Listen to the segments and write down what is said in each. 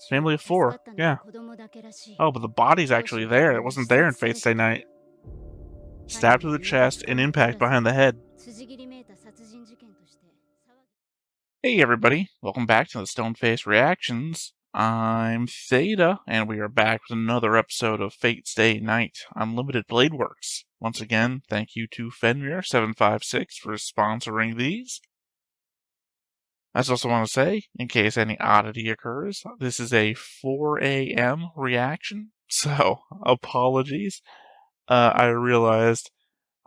Family of 4, yeah. Oh, but the body's actually there. It wasn't there in Fate's Day Night. Stab to the chest and impact behind the head. Hey everybody, welcome back to the Stoneface Reactions. I'm Theta, and we are back with another episode of Fate's Day Night Unlimited Blade Works. Once again, thank you to Fenrir756 for sponsoring these. I just also want to say, in case any oddity occurs, this is a 4 a.m. reaction, so apologies. I realized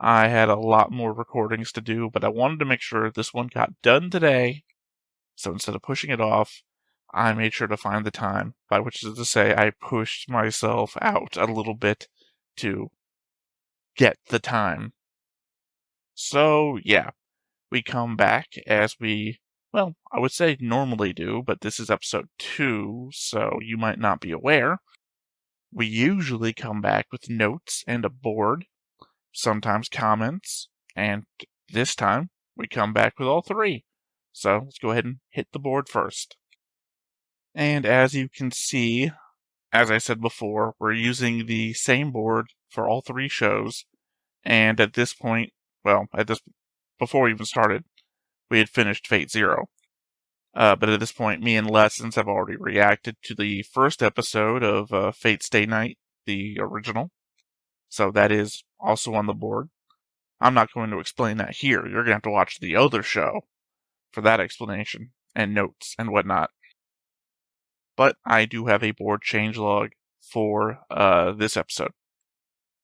I had a lot more recordings to do, but I wanted to make sure this one got done today. So instead of pushing it off, I made sure to find the time, by which is to say I pushed myself out a little bit to get the time. So, yeah, we come back as we, well, I would say normally do, but this is episode 2, so you might not be aware. We usually come back with notes and a board, sometimes comments, and this time we come back with all 3. So let's go ahead and hit the board first. And as you can see, as I said before, we're using the same board for all 3 shows. And at this point, well, before we even started, we had finished Fate Zero. But at this point, me and Lessons have already reacted to the first episode of Fate's Day Night, the original. So that is also on the board. I'm not going to explain that here. You're going to have to watch the other show for that explanation and notes and whatnot. But I do have a board changelog for this episode.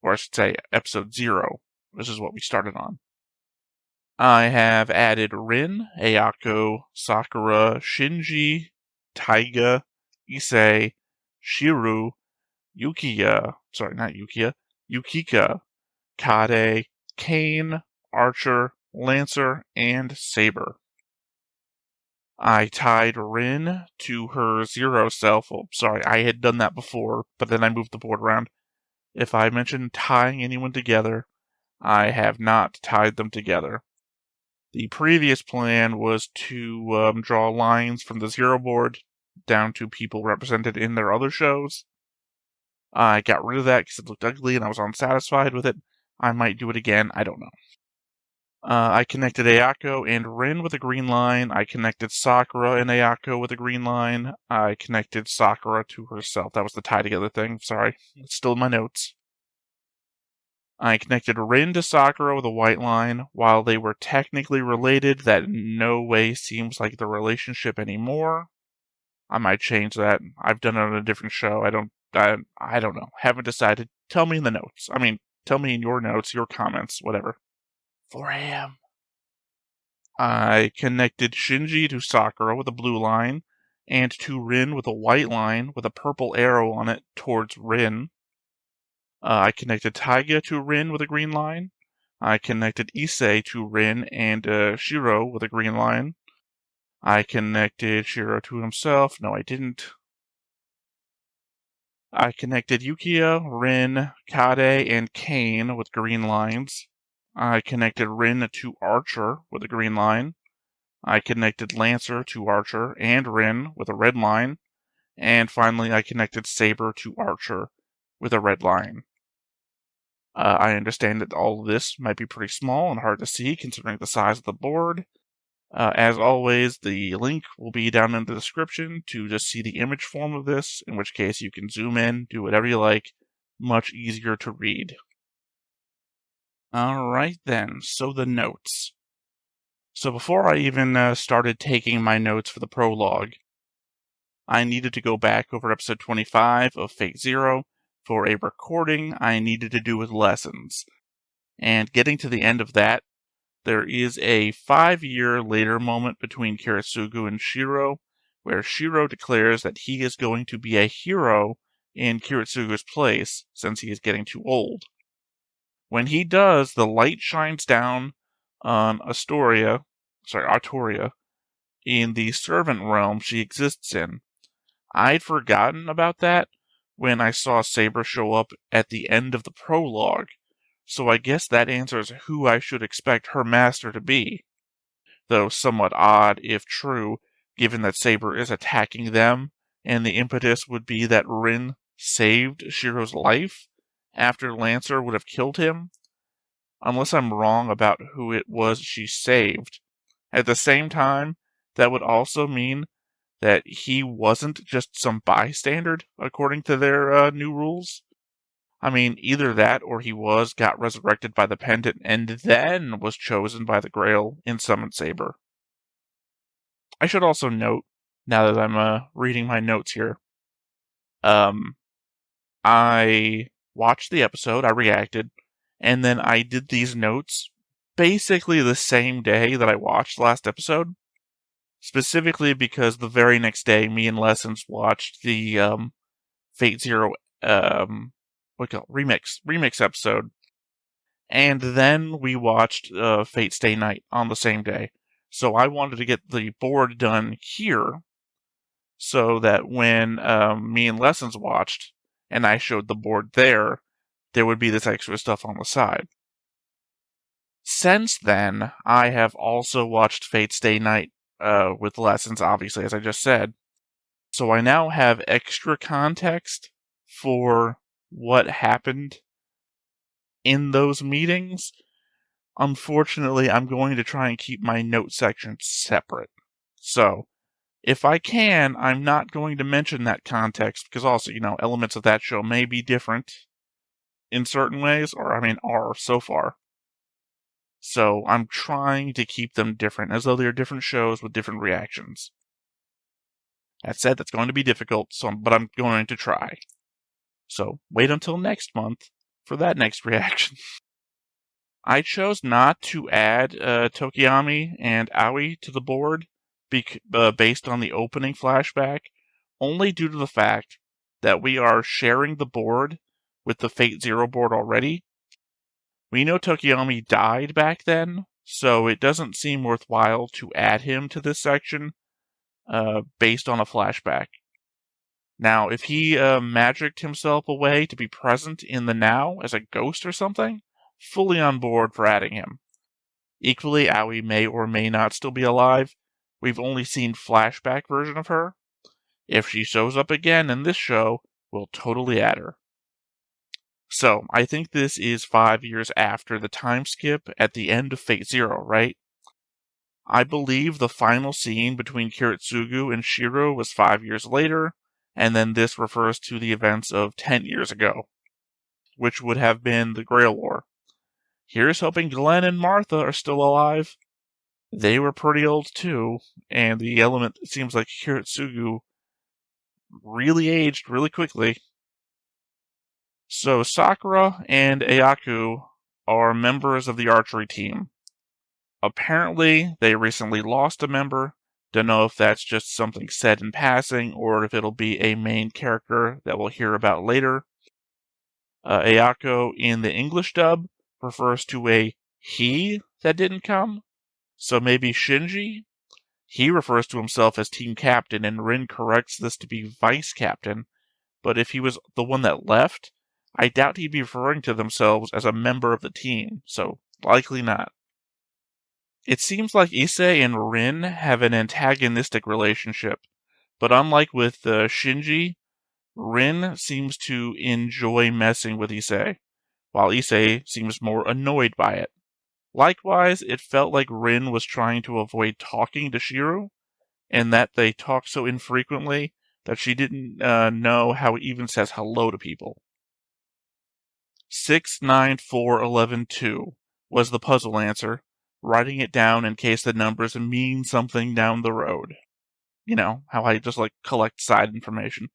Or I should say episode 0. This is what we started on. I have added Rin, Ayako, Sakura, Shinji, Taiga, Issei, Shiru, Yukika, Kade, Kane, Archer, Lancer, and Saber. I tied Rin to her 0 self. Oh, sorry, I had done that before, but then I moved the board around. If I mentioned tying anyone together, I have not tied them together. The previous plan was to draw lines from the 0 board down to people represented in their other shows. I got rid of that because it looked ugly and I was unsatisfied with it. I might do it again, I don't know. I connected Ayako and Rin with a green line. I connected Sakura and Ayako with a green line. I connected Sakura to herself. That was the tie together thing. Sorry. It's still in my notes. I connected Rin to Sakura with a white line. While they were technically related, that in no way seems like the relationship anymore. I might change that. I've done it on a different show. I don't know. Haven't decided. Tell me in the notes. Tell me in your notes, your comments, whatever. 4 a.m. I connected Shinji to Sakura with a blue line, and to Rin with a white line with a purple arrow on it towards Rin. I connected Taiga to Rin with a green line. I connected Issei to Rin and Shiro with a green line. I connected Shiro to himself. No, I didn't. I connected Yukiya, Rin, Kade, and Kane with green lines. I connected Rin to Archer with a green line. I connected Lancer to Archer and Rin with a red line. And finally, I connected Saber to Archer with a red line. I understand that all of this might be pretty small and hard to see considering the size of the board. As always, the link will be down in the description to just see the image form of this, in which case you can zoom in, do whatever you like. Much easier to read. Alright then, so the notes. So before I even started taking my notes for the prologue, I needed to go back over episode 25 of Fate Zero for a recording I needed to do with Lessons. And getting to the end of that, there is a 5-year later moment between Kiritsugu and Shiro, where Shiro declares that he is going to be a hero in Kiritsugu's place since he is getting too old. When he does, the light shines down on Artoria, in the servant realm she exists in. I'd forgotten about that when I saw Saber show up at the end of the prologue, so I guess that answers who I should expect her master to be. Though somewhat odd, if true, given that Saber is attacking them and the impetus would be that Rin saved Shiro's life after Lancer would have killed him, unless I'm wrong about who it was she saved. At the same time, that would also mean that he wasn't just some bystander, according to their new rules. I mean, either that or he got resurrected by the pendant, and then was chosen by the Grail in Summon Saber. I should also note, now that I'm reading my notes here, I watched the episode, I reacted, and then I did these notes basically the same day that I watched the last episode. Specifically because the very next day, me and Lessons watched the Fate Zero remix episode, and then we watched Fate Stay Night on the same day. So I wanted to get the board done here, so that when me and Lessons watched, and I showed the board there would be this extra stuff on the side. Since then, I have also watched Fate Stay Night with Lessons, obviously, as I just said. So I now have extra context for what happened in those meetings. Unfortunately, I'm going to try and keep my note section separate. So, if I can, I'm not going to mention that context, because also, elements of that show may be different in certain ways, are so far. So I'm trying to keep them different, as though they're different shows with different reactions. That said, that's going to be difficult, but I'm going to try. So wait until next month for that next reaction. I chose not to add Tokiyami and Aoi to the board based on the opening flashback, only due to the fact that we are sharing the board with the Fate Zero board already. We know Tokiyami died back then, so it doesn't seem worthwhile to add him to this section based on a flashback. Now, if he magicked himself away to be present in the now as a ghost or something, fully on board for adding him. Equally, Aoi may or may not still be alive. We've only seen flashback version of her. If she shows up again in this show, we'll totally add her. So, I think this is 5 years after the time skip at the end of Fate Zero, right? I believe the final scene between Kiritsugu and Shiro was 5 years later, and then this refers to the events of 10 years ago, which would have been the Grail War. Here's hoping Glenn and Martha are still alive. They were pretty old too, and the element seems like Kiritsugu really aged really quickly. So Sakura and Ayaku are members of the archery team. Apparently, they recently lost a member. Don't know if that's just something said in passing or if it'll be a main character that we'll hear about later. Ayako in the English dub refers to a he that didn't come. So maybe Shinji? He refers to himself as team captain, and Rin corrects this to be vice captain. But if he was the one that left, I doubt he'd be referring to themselves as a member of the team, so likely not. It seems like Issei and Rin have an antagonistic relationship, but unlike with Shinji, Rin seems to enjoy messing with Issei, while Issei seems more annoyed by it. Likewise, it felt like Rin was trying to avoid talking to Shiro, and that they talk so infrequently that she didn't know how it even says hello to people. 694112 was the puzzle answer, writing it down in case the numbers mean something down the road. You know, how I just collect side information.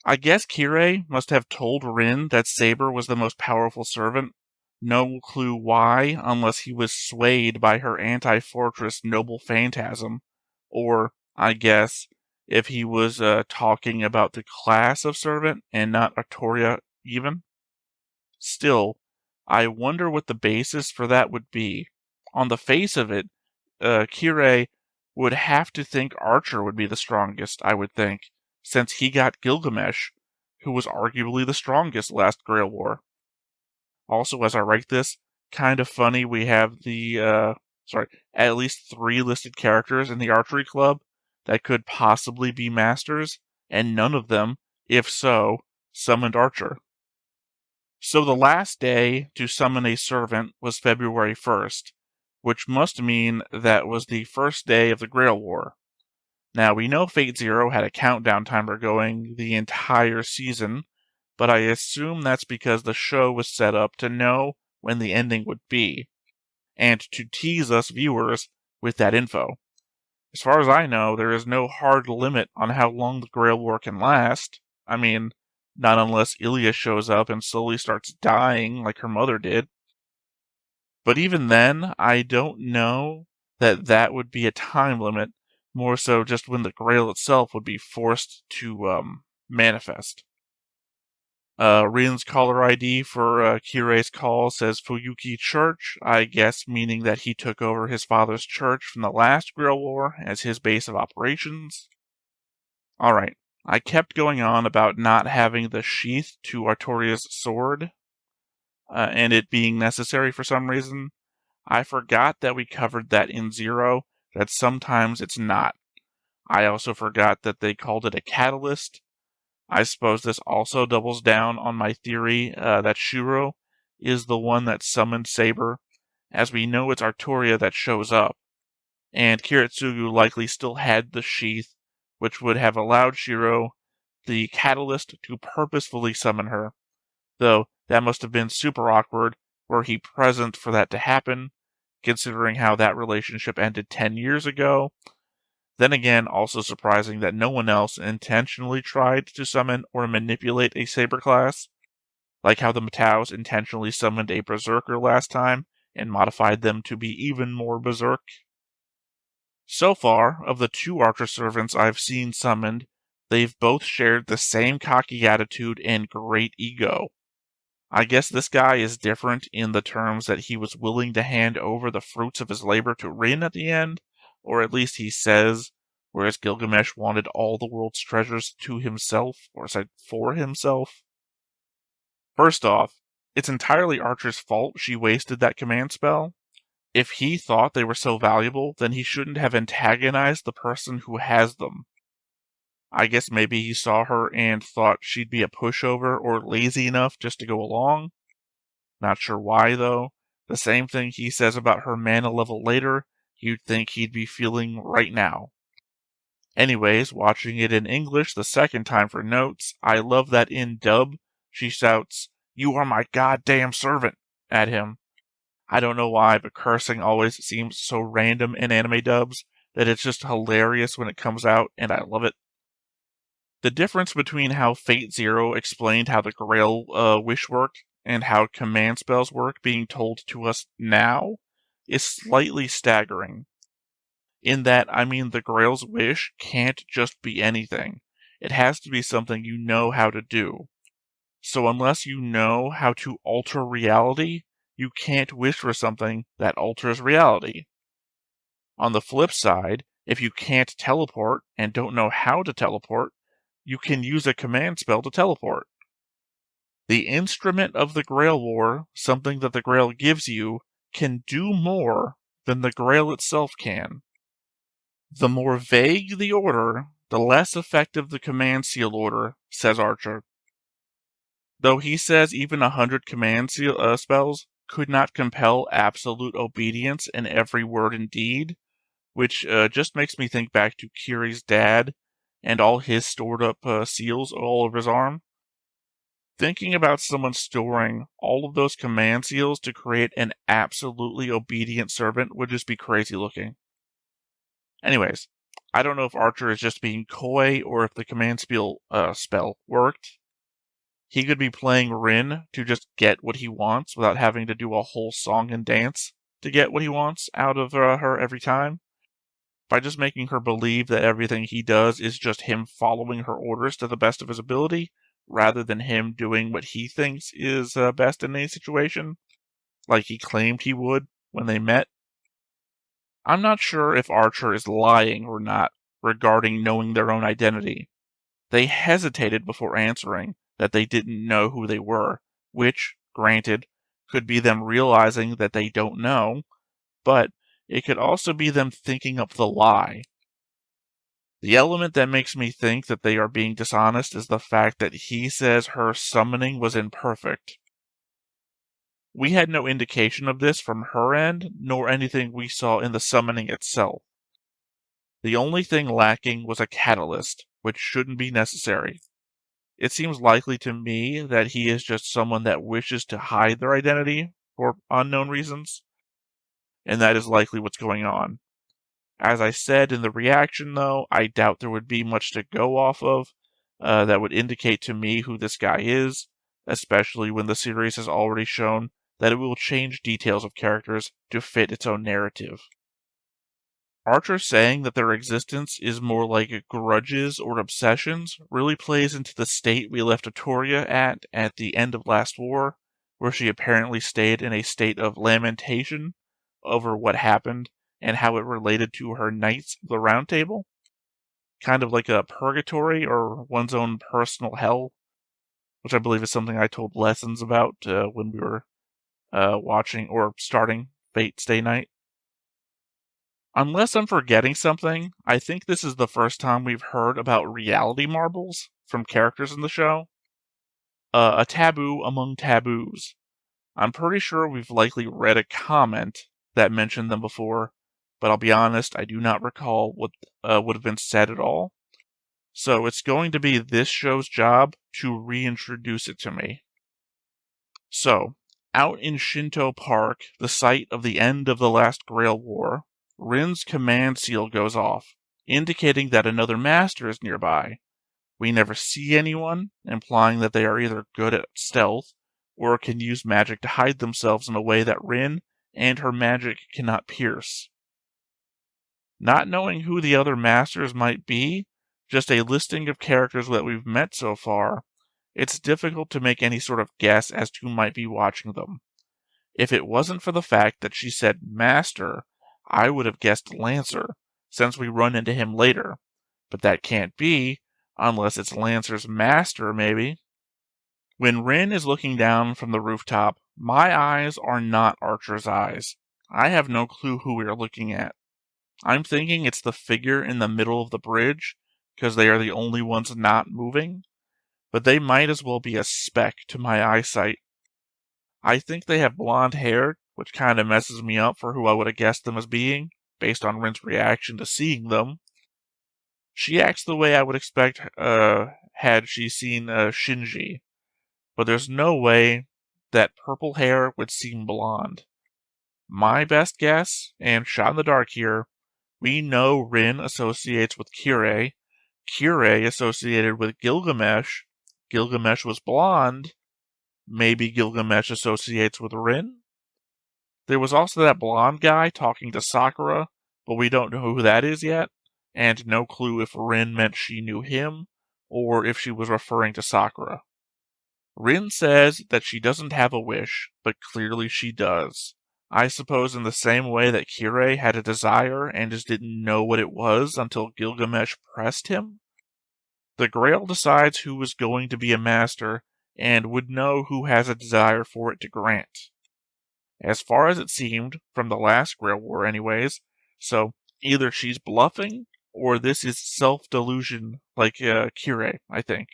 I guess Kirei must have told Rin that Saber was the most powerful servant. No clue why, unless he was swayed by her anti-fortress noble phantasm. Or, I guess, if he was talking about the class of servant and not Artoria even. Still, I wonder what the basis for that would be. On the face of it, Kirei would have to think Archer would be the strongest, I would think, since he got Gilgamesh, who was arguably the strongest last Grail War. Also, as I write this, kind of funny we have at least 3 listed characters in the archery club that could possibly be masters, and none of them, if so, summoned Archer. So the last day to summon a servant was February 1st, which must mean that was the first day of the Grail War. Now, we know Fate Zero had a countdown timer going the entire season, but I assume that's because the show was set up to know when the ending would be, and to tease us viewers with that info. As far as I know, there is no hard limit on how long the Grail War can last. I mean, not unless Ilya shows up and slowly starts dying like her mother did. But even then, I don't know that that would be a time limit, more so just when the Grail itself would be forced to manifest. Rin's caller ID for Kirei's call says Fuyuki Church, I guess meaning that he took over his father's church from the last Grail War as his base of operations. Alright, I kept going on about not having the sheath to Artoria's sword, and it being necessary for some reason. I forgot that we covered that in Zero, that sometimes it's not. I also forgot that they called it a catalyst. I suppose this also doubles down on my theory that Shuro is the one that summoned Saber, as we know it's Artoria that shows up, and Kiritsugu likely still had the sheath, which would have allowed Shuro the catalyst to purposefully summon her, though that must have been super awkward were he present for that to happen, considering how that relationship ended 10 years ago. Then again, also surprising that no one else intentionally tried to summon or manipulate a saber class, like how the Mataus intentionally summoned a berserker last time and modified them to be even more berserk. So far, of the two Archer servants I've seen summoned, they've both shared the same cocky attitude and great ego. I guess this guy is different in the terms that he was willing to hand over the fruits of his labor to Rin at the end, or at least he says, whereas Gilgamesh wanted all the world's treasures to himself, or said for himself. First off, it's entirely Archer's fault she wasted that command spell. If he thought they were so valuable, then he shouldn't have antagonized the person who has them. I guess maybe he saw her and thought she'd be a pushover or lazy enough just to go along. Not sure why, though. The same thing he says about her mana level later, you'd think he'd be feeling right now. Anyways, watching it in English the second time for notes, I love that in dub, she shouts, "You are my goddamn servant," at him. I don't know why, but cursing always seems so random in anime dubs that it's just hilarious when it comes out, and I love it. The difference between how Fate Zero explained how the Grail wish worked and how command spells work being told to us now is slightly staggering. In that, I mean the Grail's wish can't just be anything. It has to be something you know how to do. So unless you know how to alter reality, you can't wish for something that alters reality. On the flip side, if you can't teleport and don't know how to teleport, you can use a command spell to teleport. The instrument of the Grail War, something that the Grail gives you, can do more than the Grail itself can. The more vague the order, the less effective the command seal order, says Archer. Though he says even 100 command spells could not compel absolute obedience in every word and deed, which just makes me think back to Kiri's dad and all his stored up seals all over his arm. Thinking about someone storing all of those command seals to create an absolutely obedient servant would just be crazy looking. Anyways, I don't know if Archer is just being coy or if the command spell worked. He could be playing Rin to just get what he wants without having to do a whole song and dance to get what he wants out of her every time, by just making her believe that everything he does is just him following her orders to the best of his ability, rather than him doing what he thinks is best in any situation, like he claimed he would when they met. I'm not sure if Archer is lying or not regarding knowing their own identity. They hesitated before answering that they didn't know who they were, which, granted, could be them realizing that they don't know, but it could also be them thinking up the lie. The element that makes me think that they are being dishonest is the fact that he says her summoning was imperfect. We had no indication of this from her end, nor anything we saw in the summoning itself. The only thing lacking was a catalyst, which shouldn't be necessary. It seems likely to me that he is just someone that wishes to hide their identity for unknown reasons, and that is likely what's going on. As I said in the reaction, though, I doubt there would be much to go off of that would indicate to me who this guy is, especially when the series has already shown that it will change details of characters to fit its own narrative. Archer saying that their existence is more like grudges or obsessions really plays into the state we left Victoria at the end of Last War, where she apparently stayed in a state of lamentation over what happened and how it related to her Knights of the Round Table. Kind of like a purgatory or one's own personal hell, which I believe is something I told lessons about when we were watching or starting Fate Stay Night. Unless I'm forgetting something, I think this is the first time we've heard about reality marbles from characters in the show. A taboo among taboos. I'm pretty sure we've likely read a comment that mentioned them before, but I'll be honest, I do not recall what would have been said at all. So it's going to be this show's job to reintroduce it to me. So, out in Shinto Park, the site of the end of the last Grail War, Rin's command seal goes off, indicating that another master is nearby. We never see anyone, implying that they are either good at stealth or can use magic to hide themselves in a way that Rin and her magic cannot pierce. Not knowing who the other masters might be, just a listing of characters that we've met so far, it's difficult to make any sort of guess as to who might be watching them. If it wasn't for the fact that she said master, I would have guessed Lancer, since we run into him later. But that can't be, unless it's Lancer's master, maybe. When Rin is looking down from the rooftop, my eyes are not Archer's eyes. I have no clue who we are looking at. I'm thinking it's the figure in the middle of the bridge, because they are the only ones not moving, but they might as well be a speck to my eyesight. I think they have blonde hair, which kind of messes me up for who I would have guessed them as being, based on Rin's reaction to seeing them. She acts the way I would expect had she seen Shinji, but there's no way that purple hair would seem blonde. My best guess, and shot in the dark here, we know Rin associates with Kirei. Kirei associated with Gilgamesh. Gilgamesh was blonde. Maybe Gilgamesh associates with Rin? There was also that blonde guy talking to Sakura, but we don't know who that is yet, and no clue if Rin meant she knew him, or if she was referring to Sakura. Rin says that she doesn't have a wish, but clearly she does. I suppose in the same way that Kirei had a desire and just didn't know what it was until Gilgamesh pressed him. The Grail decides who is going to be a master, and would know who has a desire for it to grant. As far as it seemed, from the last Grail War anyways, so either she's bluffing, or this is self-delusion like Kirei, I think.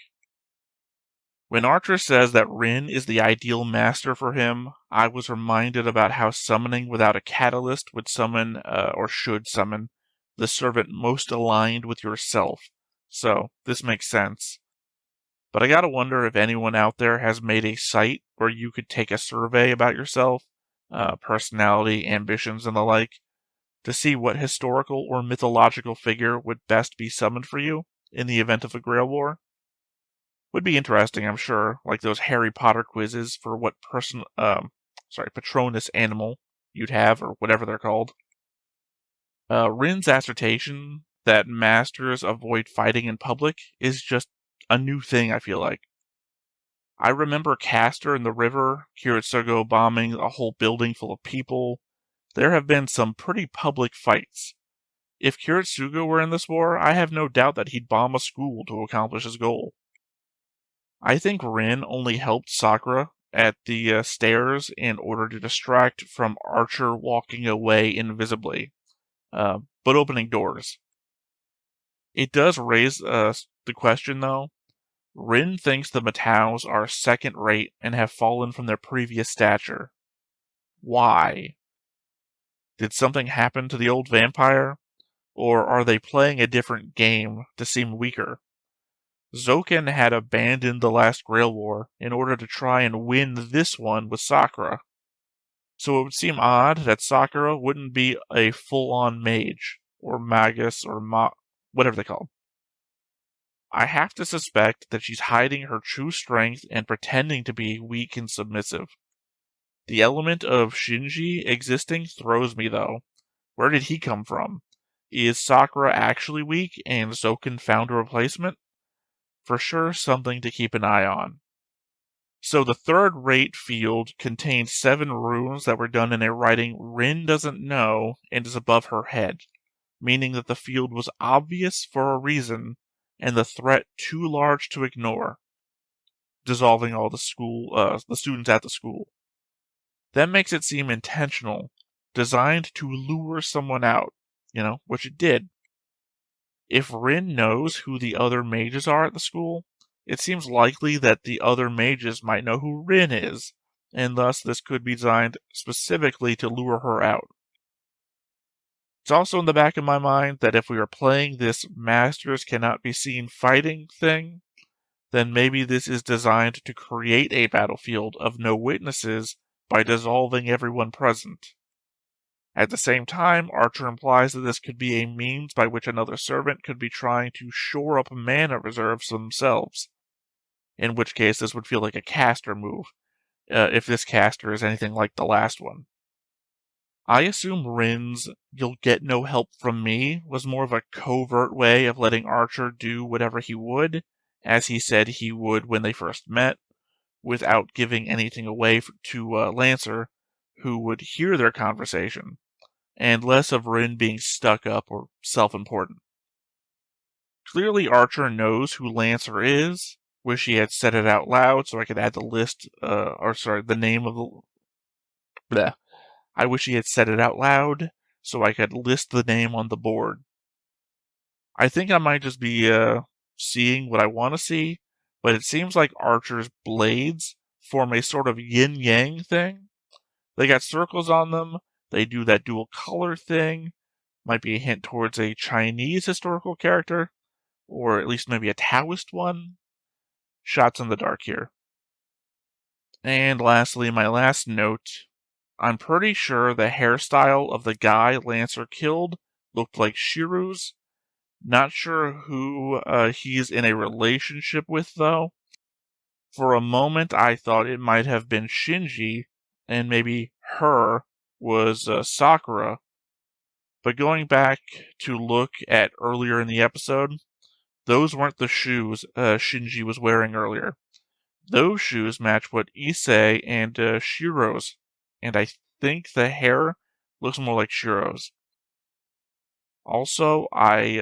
When Archer says that Rin is the ideal master for him, I was reminded about how summoning without a catalyst would summon, or should summon, the servant most aligned with yourself. So, this makes sense. But I gotta wonder if anyone out there has made a site where you could take a survey about yourself, personality, ambitions, and the like, to see what historical or mythological figure would best be summoned for you in the event of a Grail War. Would be interesting, I'm sure, like those Harry Potter quizzes for what Patronus animal you'd have, or whatever they're called. Rin's assertion that masters avoid fighting in public is just a new thing, I feel like. I remember Castor in the river, Kiritsugo bombing a whole building full of people. There have been some pretty public fights. If Kiritsugo were in this war, I have no doubt that he'd bomb a school to accomplish his goal. I think Rin only helped Sakura at the stairs in order to distract from Archer walking away invisibly, but opening doors. It does raise the question, though. Rin thinks the Mataus are second-rate and have fallen from their previous stature. Why? Did something happen to the old vampire? Or are they playing a different game to seem weaker? Zoken had abandoned the last Grail War in order to try and win this one with Sakura. So it would seem odd that Sakura wouldn't be a full-on mage, or magus, or whatever they call them. I have to suspect that she's hiding her true strength and pretending to be weak and submissive. The element of Shinji existing throws me, though. Where did he come from? Is Sakura actually weak and Zoken found a replacement? For sure, something to keep an eye on. So the third rate field contained 7 runes that were done in a writing Rin doesn't know and is above her head, meaning that the field was obvious for a reason and the threat too large to ignore, dissolving all the students at the school. That makes it seem intentional, designed to lure someone out, which it did. If Rin knows who the other mages are at the school, it seems likely that the other mages might know who Rin is, and thus this could be designed specifically to lure her out. It's also in the back of my mind that if we are playing this masters cannot be seen fighting thing, then maybe this is designed to create a battlefield of no witnesses by dissolving everyone present. At the same time, Archer implies that this could be a means by which another servant could be trying to shore up mana reserves themselves, in which case this would feel like a caster move, if this caster is anything like the last one. I assume Rin's "you'll get no help from me" was more of a covert way of letting Archer do whatever he would, as he said he would when they first met, without giving anything away to Lancer, who would hear their conversation, and less of Rin being stuck up or self-important. Clearly Archer knows who Lancer is. Wish he had said it out loud so I could add the name of the... Bleh. I wish he had said it out loud so I could list the name on the board. I think I might just be seeing what I want to see, but it seems like Archer's blades form a sort of yin-yang thing. They got circles on them, they do that dual color thing, might be a hint towards a Chinese historical character, or at least maybe a Taoist one. Shots in the dark here. And lastly, my last note, I'm pretty sure the hairstyle of the guy Lancer killed looked like Shiru's. Not sure who he's in a relationship with, though. For a moment, I thought it might have been Shinji, and maybe her was Sakura. But going back to look at earlier in the episode, those weren't the shoes Shinji was wearing earlier. Those shoes match what Issei and Shiro's, and I think the hair looks more like Shiro's. Also, I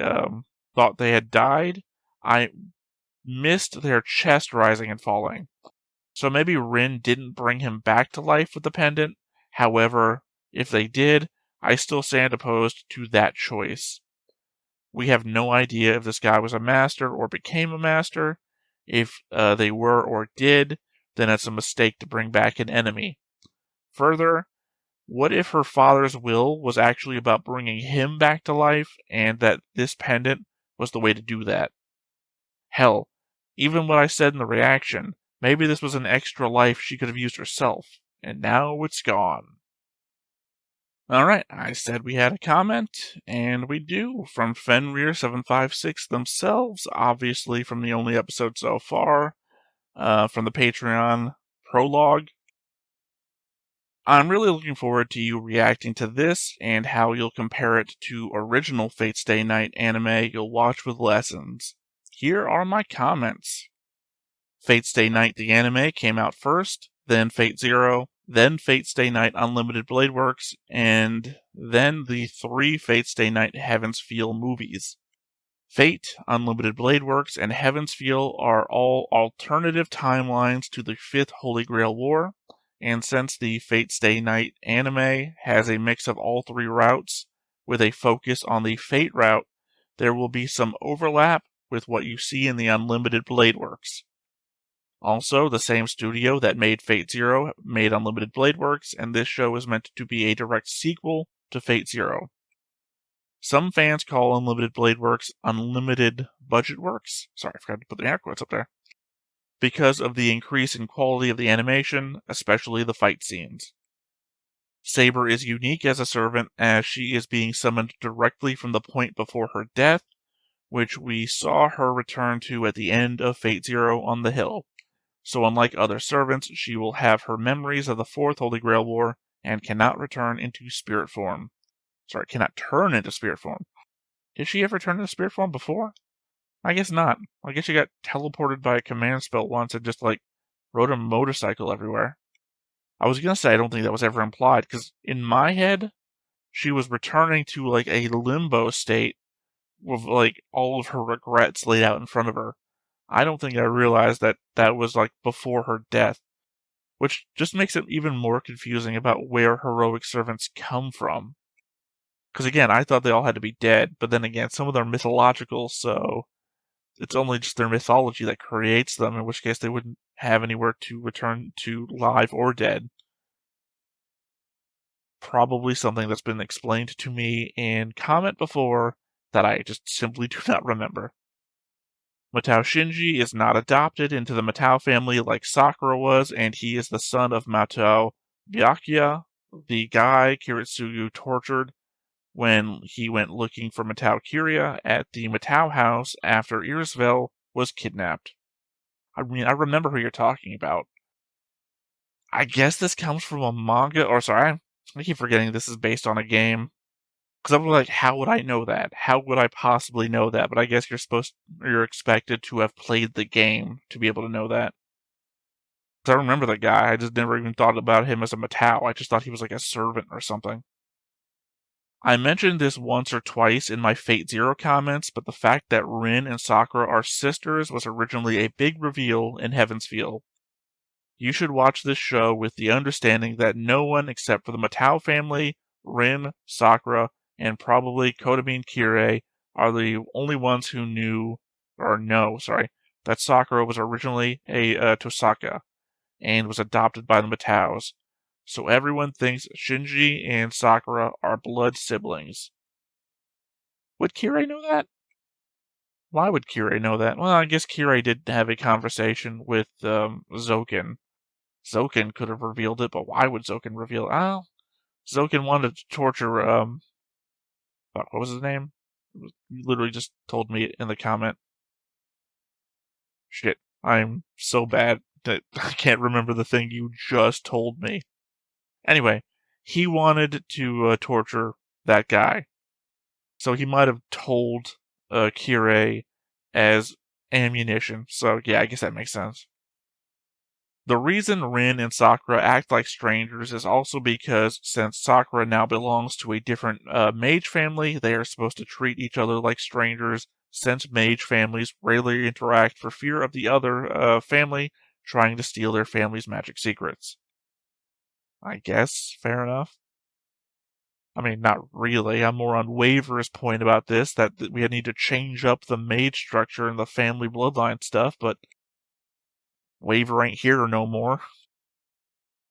thought they had died. I missed their chest rising and falling. So maybe Rin didn't bring him back to life with the pendant. However, if they did, I still stand opposed to that choice. We have no idea if this guy was a master or became a master. If they were or did, then that's a mistake to bring back an enemy. Further, what if her father's will was actually about bringing him back to life, and that this pendant was the way to do that? Hell, even what I said in the reaction, maybe this was an extra life she could have used herself, and now it's gone. Alright, I said we had a comment, and we do, from Fenrir756 themselves, obviously from the only episode so far, from the Patreon prologue. I'm really looking forward to you reacting to this, and how you'll compare it to original Fate Stay Night anime you'll watch with lessons. Here are my comments. Fate Stay Night the anime came out first, then Fate Zero, then Fate Stay Night Unlimited Blade Works, and then the 3 Fate Stay Night Heaven's Feel movies. Fate, Unlimited Blade Works, and Heaven's Feel are all alternative timelines to the 5th Holy Grail War, and since the Fate Stay Night anime has a mix of all 3 routes, with a focus on the Fate route, there will be some overlap with what you see in the Unlimited Blade Works. Also, the same studio that made Fate Zero made Unlimited Blade Works, and this show is meant to be a direct sequel to Fate Zero. Some fans call Unlimited Blade Works Unlimited Budget Works. Sorry, I forgot to put the air quotes up there. Because of the increase in quality of the animation, especially the fight scenes. Saber is unique as a servant, as she is being summoned directly from the point before her death, which we saw her return to at the end of Fate Zero on the hill. So unlike other servants, she will have her memories of the Fourth Holy Grail War and cannot return into spirit form. Sorry, cannot turn into spirit form. Did she ever turn into spirit form before? I guess not. I guess she got teleported by a command spell once and just, rode a motorcycle everywhere. I was gonna say I don't think that was ever implied, because in my head, she was returning to, a limbo state with, all of her regrets laid out in front of her. I don't think I realized that that was, before her death, which just makes it even more confusing about where heroic servants come from. Because again, I thought they all had to be dead, but then again, some of them are mythological, so it's only just their mythology that creates them, in which case they wouldn't have anywhere to return to live or dead. Probably something that's been explained to me in comment before that I just simply do not remember. Matao Shinji is not adopted into the Matao family like Sakura was, and he is the son of Matao Byakuya, the guy Kiritsugu tortured when he went looking for Matao Kiria at the Matao house after Irisvel was kidnapped. I remember who you're talking about. I guess this comes from a manga, or sorry, I keep forgetting this is based on a game. Because I'm like, how would I know that? How would I possibly know that? But I guess you're expected to have played the game to be able to know that. Because I remember that guy, I just never even thought about him as a Matao. I just thought he was like a servant or something. I mentioned this once or twice in my Fate Zero comments, but the fact that Rin and Sakura are sisters was originally a big reveal in Heaven's Feel. You should watch this show with the understanding that no one except for the Matao family, Rin, Sakura, and probably Kotomin Kirei are the only ones who know, that Sakura was originally a Tosaka and was adopted by the Mataos. So everyone thinks Shinji and Sakura are blood siblings. Would Kirei know that? Why would Kirei know that? Well, I guess Kirei did have a conversation with Zoken. Zoken could have revealed it, but why would Zoken reveal it? Oh, Zoken wanted to torture, what was his name? You literally just told me in the comment. Shit, I'm so bad that I can't remember the thing you just told me. Anyway, he wanted to torture that guy. So he might have told Kirei as ammunition. So yeah, I guess that makes sense. The reason Rin and Sakura act like strangers is also because since Sakura now belongs to a different mage family, they are supposed to treat each other like strangers, since mage families rarely interact for fear of the other family trying to steal their family's magic secrets. I guess, fair enough. I mean, not really. I'm more on Waver's point about this, that we need to change up the mage structure and the family bloodline stuff, but Waver ain't here no more.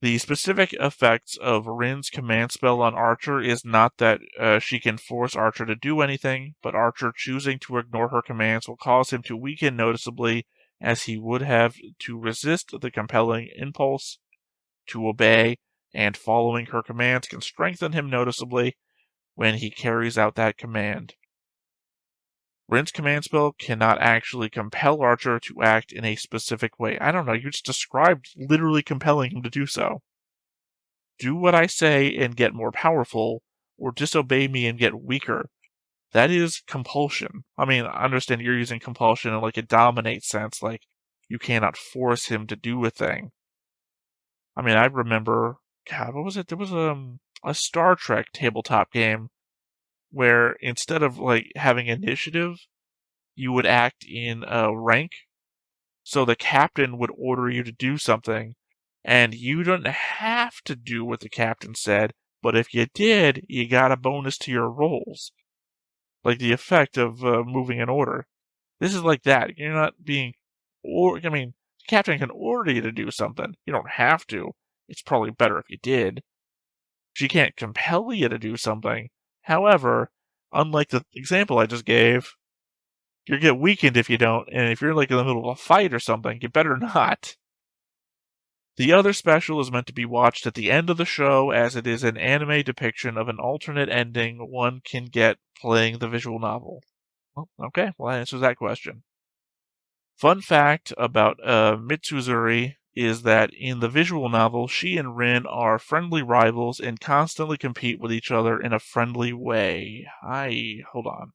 The specific effects of Rin's command spell on Archer is not that she can force Archer to do anything, but Archer choosing to ignore her commands will cause him to weaken noticeably, as he would have to resist the compelling impulse to obey, and following her commands can strengthen him noticeably when he carries out that command. Rin's command spell cannot actually compel Archer to act in a specific way. I don't know, you just described literally compelling him to do so. Do what I say and get more powerful, or disobey me and get weaker. That is compulsion. I mean, I understand you're using compulsion in a dominate sense, like you cannot force him to do a thing. I mean, I remember, God, what was it? There was a Star Trek tabletop game where instead of having initiative, you would act in rank. So the captain would order you to do something, and you don't have to do what the captain said, but if you did, you got a bonus to your rolls. like the effect of moving in order. This is like that. You're not being, the captain can order you to do something. You don't have to. It's probably better if you did. She can't compel you to do something. However, unlike the example I just gave, you get weakened if you don't, and if you're like in the middle of a fight or something, you better not. The other special is meant to be watched at the end of the show, as it is an anime depiction of an alternate ending one can get playing the visual novel. Well, okay, well that answers that question. Fun fact about Mitsuzuri is that in the visual novel, she and Rin are friendly rivals and constantly compete with each other in a friendly way. Hold on.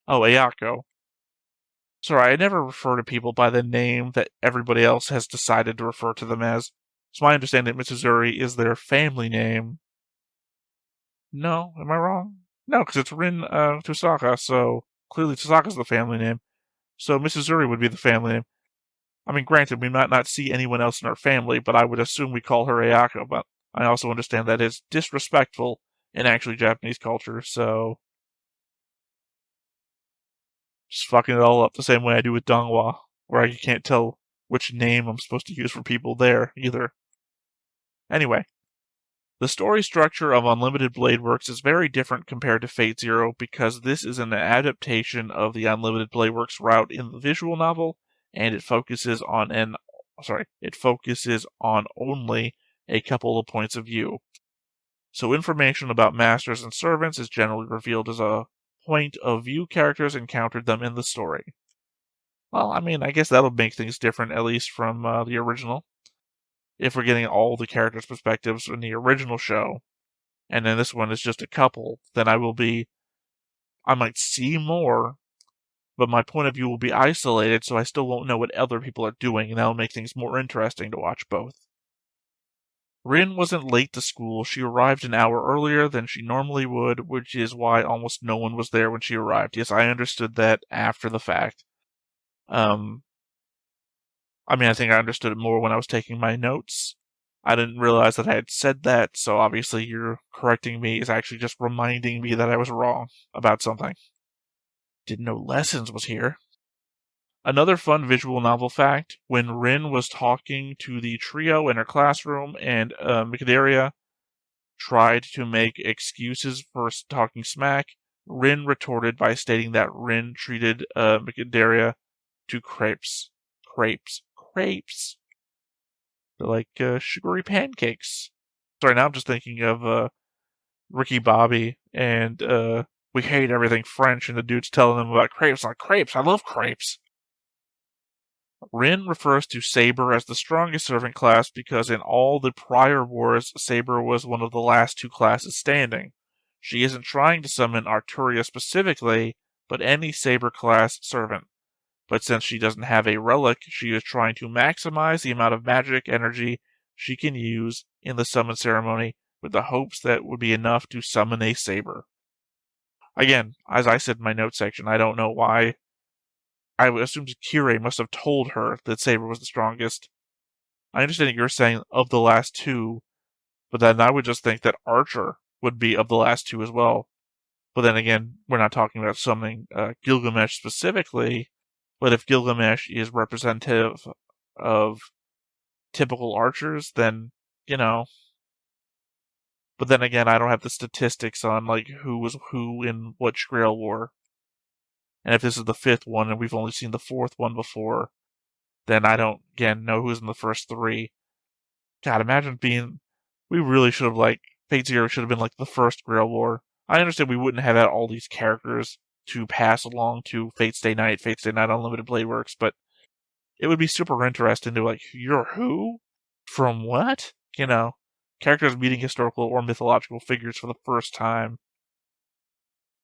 Oh, Ayako. Sorry, I never refer to people by the name that everybody else has decided to refer to them as. It's my understanding that Mitsuzuri is their family name. No, am I wrong? No, because it's Rin Tusaka, so clearly Tusaka's the family name. So Mitsuzuri would be the family name. I mean, granted, we might not see anyone else in our family, but I would assume we call her Ayako, but I also understand that is disrespectful in actually Japanese culture, so just fucking it all up the same way I do with Donghua, where I can't tell which name I'm supposed to use for people there, either. Anyway, the story structure of Unlimited Blade Works is very different compared to Fate Zero because this is an adaptation of the Unlimited Blade Works route in the visual novel, and it focuses on only a couple of points of view. So information about masters and servants is generally revealed as a point of view characters encountered them in the story. Well, I mean, I guess that'll make things different, at least from the original. If we're getting all the characters' perspectives in the original show, and then this one is just a couple, then I might see more, but my point of view will be isolated, so I still won't know what other people are doing, and that'll make things more interesting to watch both. Rin wasn't late to school. She arrived an hour earlier than she normally would, which is why almost no one was there when she arrived. Yes, I understood that after the fact. I think I understood it more when I was taking my notes. I didn't realize that I had said that, so obviously you're correcting me is actually just reminding me that I was wrong about something. Didn't know Lessons was here. Another fun visual novel fact, when Rin was talking to the trio in her classroom and Mikaderia tried to make excuses for talking smack, Rin retorted by stating that Rin treated Mikaderia to crepes. Crepes. They're like sugary pancakes. Sorry, now I'm just thinking of Ricky Bobby and we hate everything French, and the dude's telling them about crepes. Like, crepes, I love crepes. Rin refers to Saber as the strongest servant class because in all the prior wars, Saber was one of the last two classes standing. She isn't trying to summon Arturia specifically, but any Saber class servant. But since she doesn't have a relic, she is trying to maximize the amount of magic energy she can use in the summon ceremony with the hopes that would be enough to summon a Saber. Again, as I said in my notes section, I don't know why. I assumed Kirei must have told her that Saber was the strongest. I understand that you're saying of the last two, but then I would just think that Archer would be of the last two as well. But then again, we're not talking about summoning Gilgamesh specifically, but if Gilgamesh is representative of typical archers, then, you know. But then again, I don't have the statistics on like who was who in which Grail War. And if this is the fifth one and we've only seen the fourth one before, then I don't, again, know who's in the first three. God, imagine we really should have, Fate Zero should have been like the first Grail War. I understand we wouldn't have had all these characters to pass along to Fate Stay Night Unlimited Blade Works, but it would be super interesting to, you're who? From what? Characters meeting historical or mythological figures for the first time.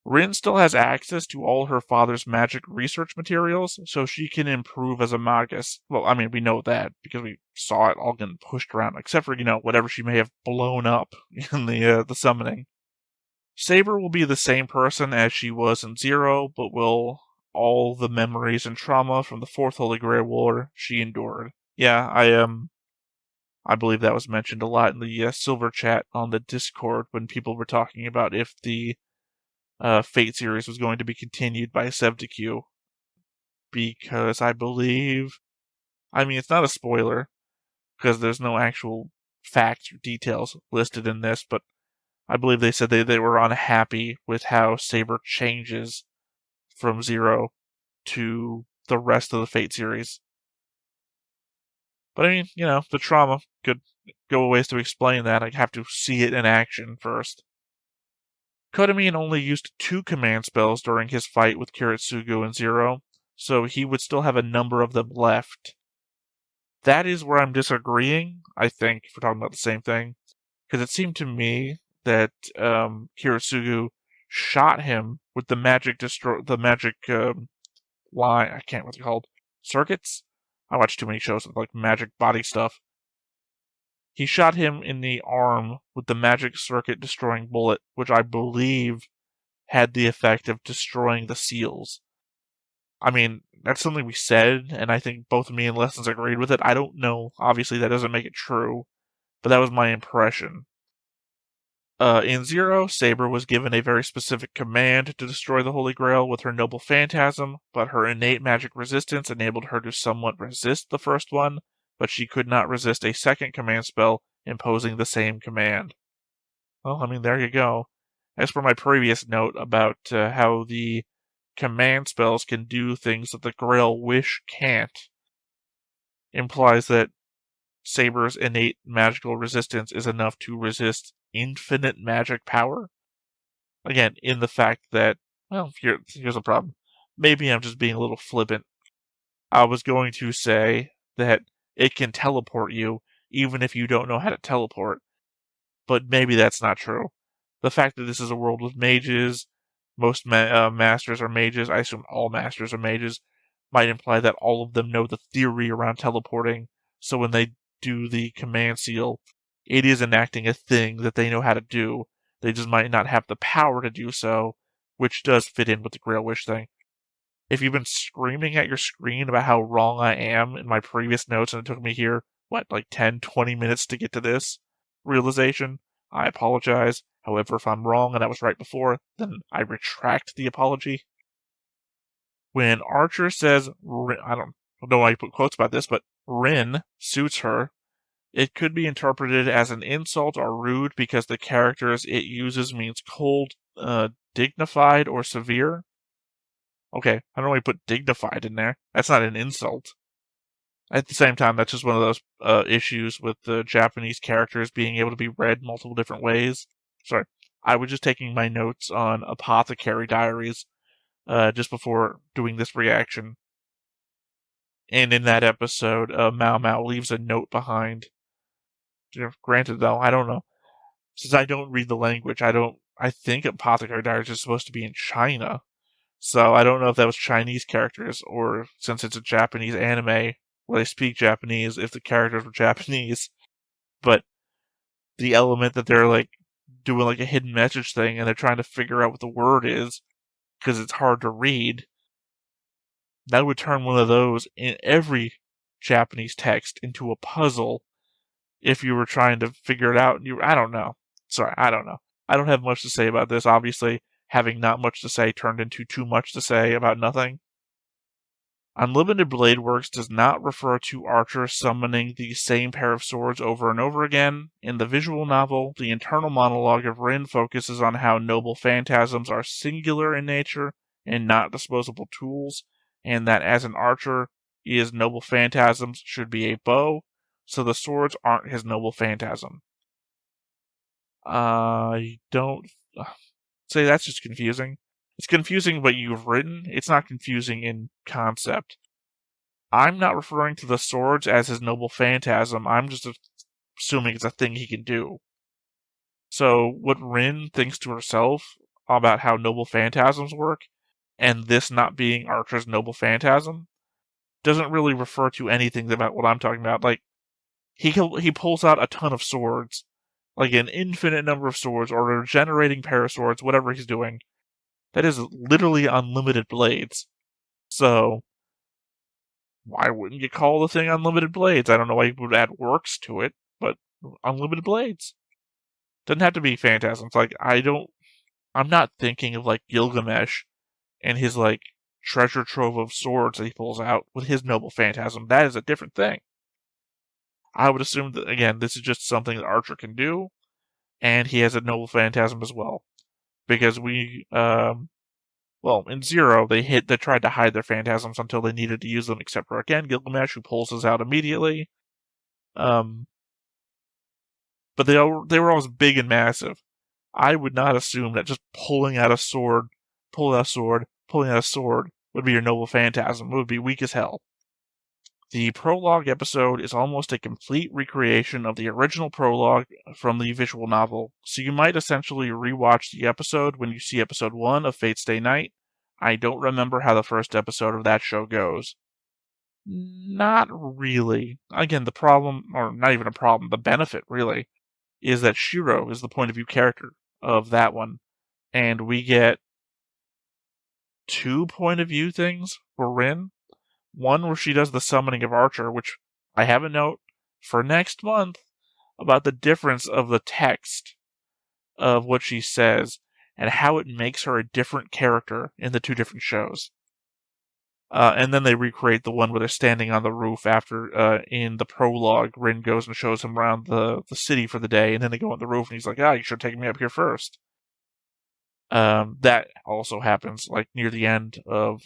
Rin still has access to all her father's magic research materials, so she can improve as a magus. Well, we know that because we saw it all getting pushed around, except for, whatever she may have blown up in the summoning. Saber will be the same person as she was in Zero, but will all the memories and trauma from the Fourth Holy Grail War she endured. Yeah, I believe that was mentioned a lot in the silver chat on the Discord when people were talking about if the Fate series was going to be continued by Sevtq, because I believe, I mean, it's not a spoiler because there's no actual facts or details listed in this, but I believe they said they were unhappy with how Saber changes from Zero to the rest of the Fate series. But I mean, the trauma could go ways to explain that. I'd have to see it in action first. Kodamin only used 2 command spells during his fight with Kiritsugu and Zero, so he would still have a number of them left. That is where I'm disagreeing, I think, if we're talking about the same thing. Because it seemed to me that Kiritsugu shot him with the magic line. I can't remember what they're called. Circuits? I watch too many shows with like magic body stuff. He shot him in the arm with the magic circuit destroying bullet, which I believe had the effect of destroying the seals. I mean, that's something we said, and I think both me and Lessons agreed with it. I don't know. Obviously, that doesn't make it true, but that was my impression. In Zero, Saber was given a very specific command to destroy the Holy Grail with her Noble Phantasm, but her innate magic resistance enabled her to somewhat resist the first one, but she could not resist a second command spell imposing the same command. Well, I mean, there you go. As for my previous note about how the command spells can do things that the Grail Wish can't, implies that Saber's innate magical resistance is enough to resist infinite magic power. Again, in the fact that, well, here's the problem. Maybe I'm just being a little flippant. I was going to say that it can teleport you even if you don't know how to teleport, but maybe that's not true. The fact that this is a world with mages, most masters are mages, I assume all masters are mages, might imply that all of them know the theory around teleporting, so when they do the command seal, it is enacting a thing that they know how to do. They just might not have the power to do so, which does fit in with the Grail Wish thing. If you've been screaming at your screen about how wrong I am in my previous notes, and it took me here, like 10, 20 minutes to get to this realization, I apologize. However, if I'm wrong and I was right before, then I retract the apology. When Archer says, I don't know why you put quotes about this, but Rin suits her, it could be interpreted as an insult or rude because the characters it uses means cold, dignified, or severe. Okay, I don't know why you put dignified in there. That's not an insult. At the same time, that's just one of those issues with the Japanese characters being able to be read multiple different ways. Sorry, I was just taking my notes on Apothecary Diaries just before doing this reaction. And in that episode, Mao Mao leaves a note behind. Granted, though, I don't know. Since I don't read the language, I think Apothecary Diaries is supposed to be in China. So I don't know if that was Chinese characters, or since it's a Japanese anime where they speak Japanese, if the characters were Japanese. But the element that they're like doing like a hidden message thing and they're trying to figure out what the word is because it's hard to read, that would turn one of those in every Japanese text into a puzzle if you were trying to figure it out. I don't know. Sorry, I don't know. I don't have much to say about this. Obviously, having not much to say turned into too much to say about nothing. Unlimited Blade Works does not refer to Archer summoning the same pair of swords over and over again. In the visual novel, the internal monologue of Rin focuses on how noble phantasms are singular in nature and not disposable tools, and that as an archer, his noble phantasms should be a bow, so the swords aren't his noble phantasm. I don't say that's just confusing. It's confusing what you've written. It's not confusing in concept. I'm not referring to the swords as his noble phantasm. I'm just assuming it's a thing he can do. So what Rin thinks to herself about how noble phantasms work, and this not being Archer's noble phantasm, doesn't really refer to anything about what I'm talking about. Like, he pulls out a ton of swords, like an infinite number of swords, or a generating pair of swords, whatever he's doing. That is literally unlimited blades. So, why wouldn't you call the thing unlimited blades? I don't know why you would add works to it, but unlimited blades. Doesn't have to be phantasms. Like, I'm I'm not thinking of like Gilgamesh and his like treasure trove of swords that he pulls out with his noble phantasm. That is a different thing. I would assume that, again, this is just something that Archer can do, and he has a noble phantasm as well. Because well, in Zero, they tried to hide their phantasms until they needed to use them, except for, again, Gilgamesh, who pulls his out immediately. But they were always big and massive. I would not assume that just pulling out a sword, pulling out a sword would be your noble phantasm. It would be weak as hell. The prologue episode is almost a complete recreation of the original prologue from the visual novel, so you might essentially rewatch the episode when you see episode 1 of Fate's Day Night. I don't remember how the first episode of that show goes. Not really. Again, the problem, or not even a problem, the benefit, really, is that Shiro is the point of view character of that one, and we get 2 point of view things for Rin. One where she does the summoning of Archer, which I have a note for next month about the difference of the text of what she says and how it makes her a different character in the 2 different shows. And then they recreate the one where they're standing on the roof after, in the prologue, Rin goes and shows him around the city for the day, and then they go on the roof and he's like, you should have taken me up here first. That also happens like near the end of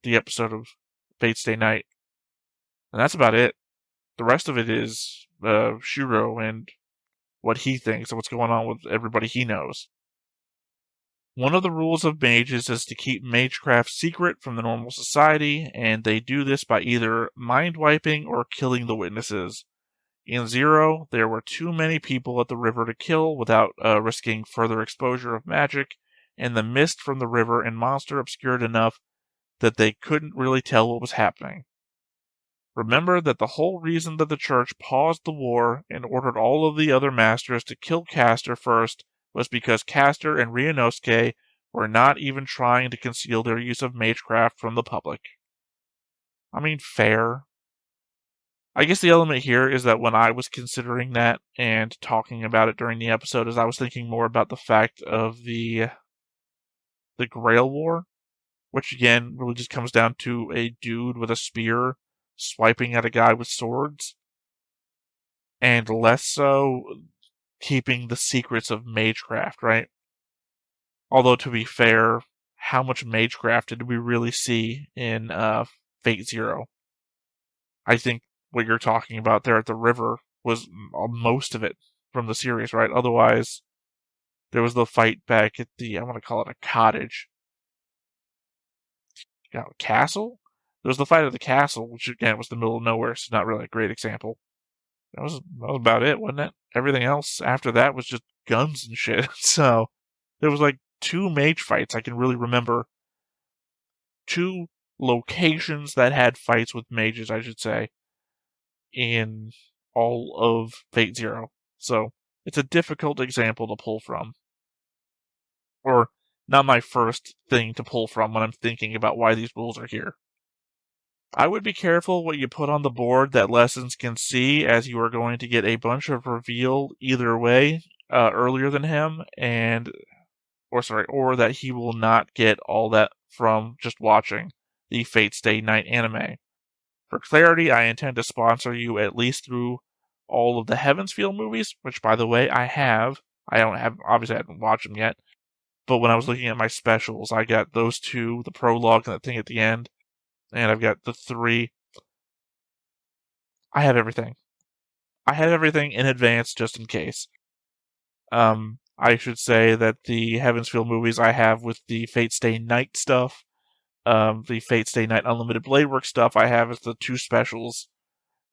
the episode of Fate's Day Night. And that's about it. The rest of it is Shiro and what he thinks and what's going on with everybody he knows. One of the rules of mages is to keep magecraft secret from the normal society, and they do this by either mind-wiping or killing the witnesses. In Zero, there were too many people at the river to kill without risking further exposure of magic, and the mist from the river and monster obscured enough that they couldn't really tell what was happening. Remember that the whole reason that the church paused the war and ordered all of the other masters to kill Castor first was because Castor and Ryunosuke were not even trying to conceal their use of magecraft from the public. I mean, fair. I guess the element here is that when I was considering that and talking about it during the episode, is I was thinking more about the fact of the Grail War, which again really just comes down to a dude with a spear swiping at a guy with swords, and less so keeping the secrets of magecraft, right? Although, to be fair, how much magecraft did we really see in Fate Zero? I think what you're talking about there at the river was most of it from the series, right? Otherwise, there was the fight back at I want to call it a cottage. Castle? There was the fight at the castle, which again was the middle of nowhere, so not really a great example. That was about it, wasn't it? Everything else after that was just guns and shit. So there was like 2 mage fights I can really remember. 2 locations that had fights with mages, I should say, in all of Fate Zero. So it's a difficult example to pull from. Or not my first thing to pull from when I'm thinking about why these rules are here. I would be careful what you put on the board that Lessons can see, as you are going to get a bunch of reveal either way earlier than him, or that he will not get all that from just watching the Fate's Day Night anime. For clarity, I intend to sponsor you at least through all of the Heavensfield movies, which, by the way, I have. Obviously I haven't watched them yet, but when I was looking at my specials, I got those 2, the prologue and the thing at the end, and I've got the 3. I have everything. I have everything in advance just in case. I should say that the Heavensfield movies I have with the Fate's Day Night stuff, the Fate's Day Night Unlimited Bladework stuff I have is the 2 specials,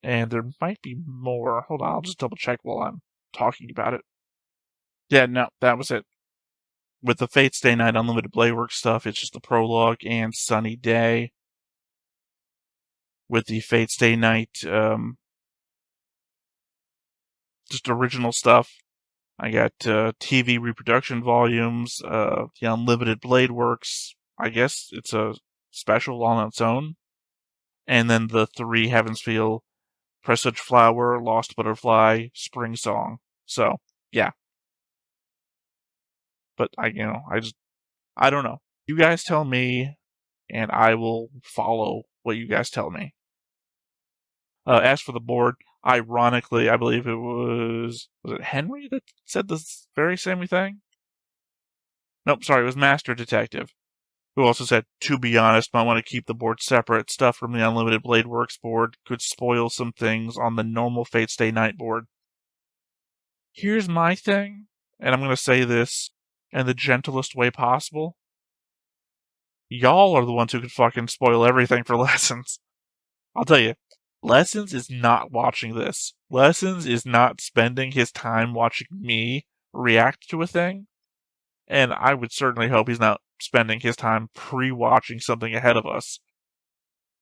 and there might be more. Hold on, I'll just double check while I'm talking about it. Yeah, no, that was it. With the Fate's Day Night Unlimited Bladework stuff, it's just the prologue and Sunny Day. With the Fate's Day Night, just original stuff, I got TV reproduction volumes, the Unlimited Bladeworks. I guess it's a special on its own. And then the 3 Heavensfield, Presage Flower, Lost Butterfly, Spring Song. So, yeah. But I don't know. You guys tell me, and I will follow what you guys tell me. As for the board, ironically, I believe it was it Henry that said this very same thing? Nope, sorry, it was Master Detective, who also said, to be honest, might want to keep the board separate. Stuff from the Unlimited Blade Works board could spoil some things on the normal Fate Stay Night board. Here's my thing, and I'm going to say this in the gentlest way possible. Y'all are the ones who could fucking spoil everything for Lessons. I'll tell you, Lessons is not watching this. Lessons is not spending his time watching me react to a thing. And I would certainly hope he's not spending his time pre-watching something ahead of us.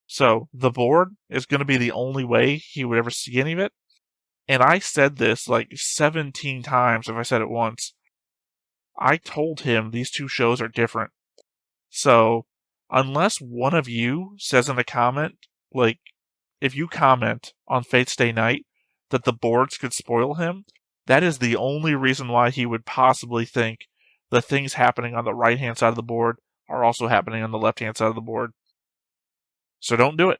So the board is going to be the only way he would ever see any of it. And I said this like 17 times if I said it once. I told him these two shows are different. So unless one of you says in a comment, like, if you comment on Fate Stay Night that the boards could spoil him, that is the only reason why he would possibly think the things happening on the right-hand side of the board are also happening on the left-hand side of the board. So don't do it.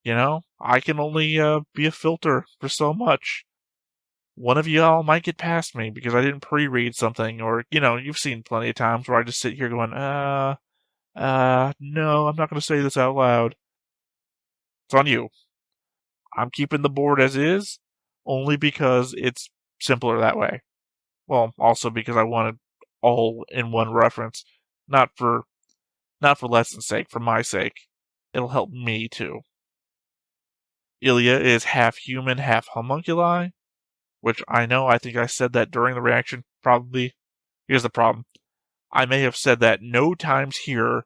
I can only be a filter for so much. One of y'all might get past me because I didn't pre-read something, or, you've seen plenty of times where I just sit here going, no, I'm not going to say this out loud. It's on you. I'm keeping the board as is, only because it's simpler that way. Well, also because I wanted all in one reference, not for Lesson's sake, for my sake. It'll help me too. Ilya is half human, half homunculi, which I think I said that during the reaction, probably. Here's the problem. I may have said that no times here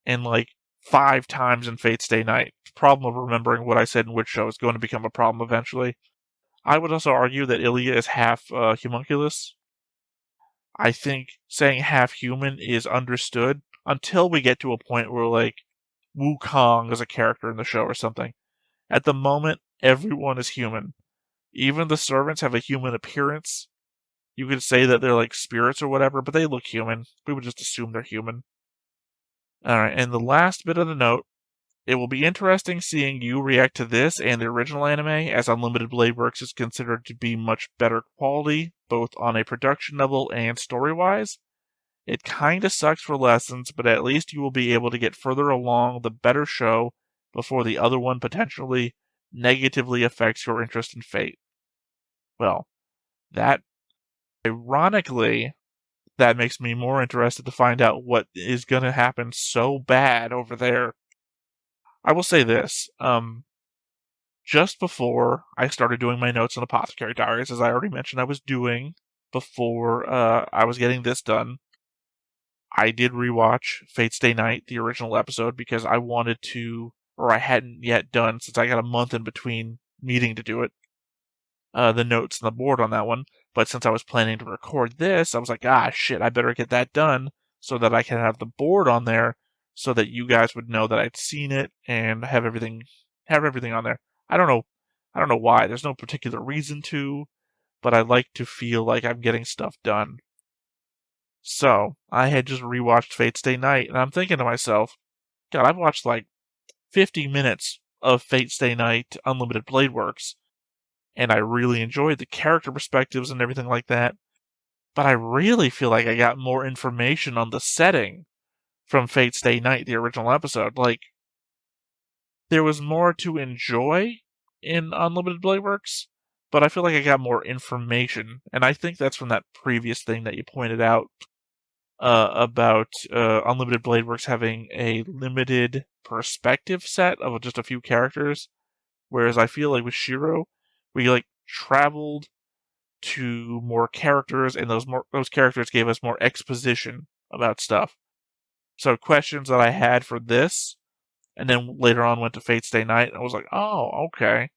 and like 5 times in Fate Stay Night. The problem of remembering what I said in which show is going to become a problem eventually. I would also argue that Ilya is half homunculus. I think saying half human is understood until we get to a point where, like, Wukong is a character in the show or something. At the moment, everyone is human. Even the servants have a human appearance. You could say that they're like spirits or whatever, but they look human. We would just assume they're human. Alright, and the last bit of the note, it will be interesting seeing you react to this and the original anime, as Unlimited Blade Works is considered to be much better quality, both on a production level and story-wise. It kinda sucks for Lessons, but at least you will be able to get further along the better show before the other one potentially negatively affects your interest in Fate. Well, ironically, that makes me more interested to find out what is going to happen so bad over there. I will say this, just before I started doing my notes on Apothecary Diaries, as I already mentioned I was doing before I was getting this done, I did rewatch Fate Stay Night, the original episode, because I wanted to, or I hadn't yet done, since I got a month in between meeting to do it, the notes and the board on that one. But since I was planning to record this, I was like, shit, I better get that done so that I can have the board on there so that you guys would know that I'd seen it and have everything on there. I don't know why. There's no particular reason to, but I like to feel like I'm getting stuff done. So, I had just rewatched Fate Stay Night, and I'm thinking to myself, God, I've watched like 50 minutes of Fate Stay Night Unlimited Blade Works, and I really enjoyed the character perspectives and everything like that. But I really feel like I got more information on the setting from Fate Stay Night, the original episode. Like, there was more to enjoy in Unlimited Blade Works, but I feel like I got more information, and I think that's from that previous thing that you pointed out about Unlimited Blade Works having a limited perspective set of just a few characters, whereas I feel like with Shiro, we like traveled to more characters, and those characters gave us more exposition about stuff. So questions that I had for this, and then later on went to Fate Stay Night, and I was like, oh, okay.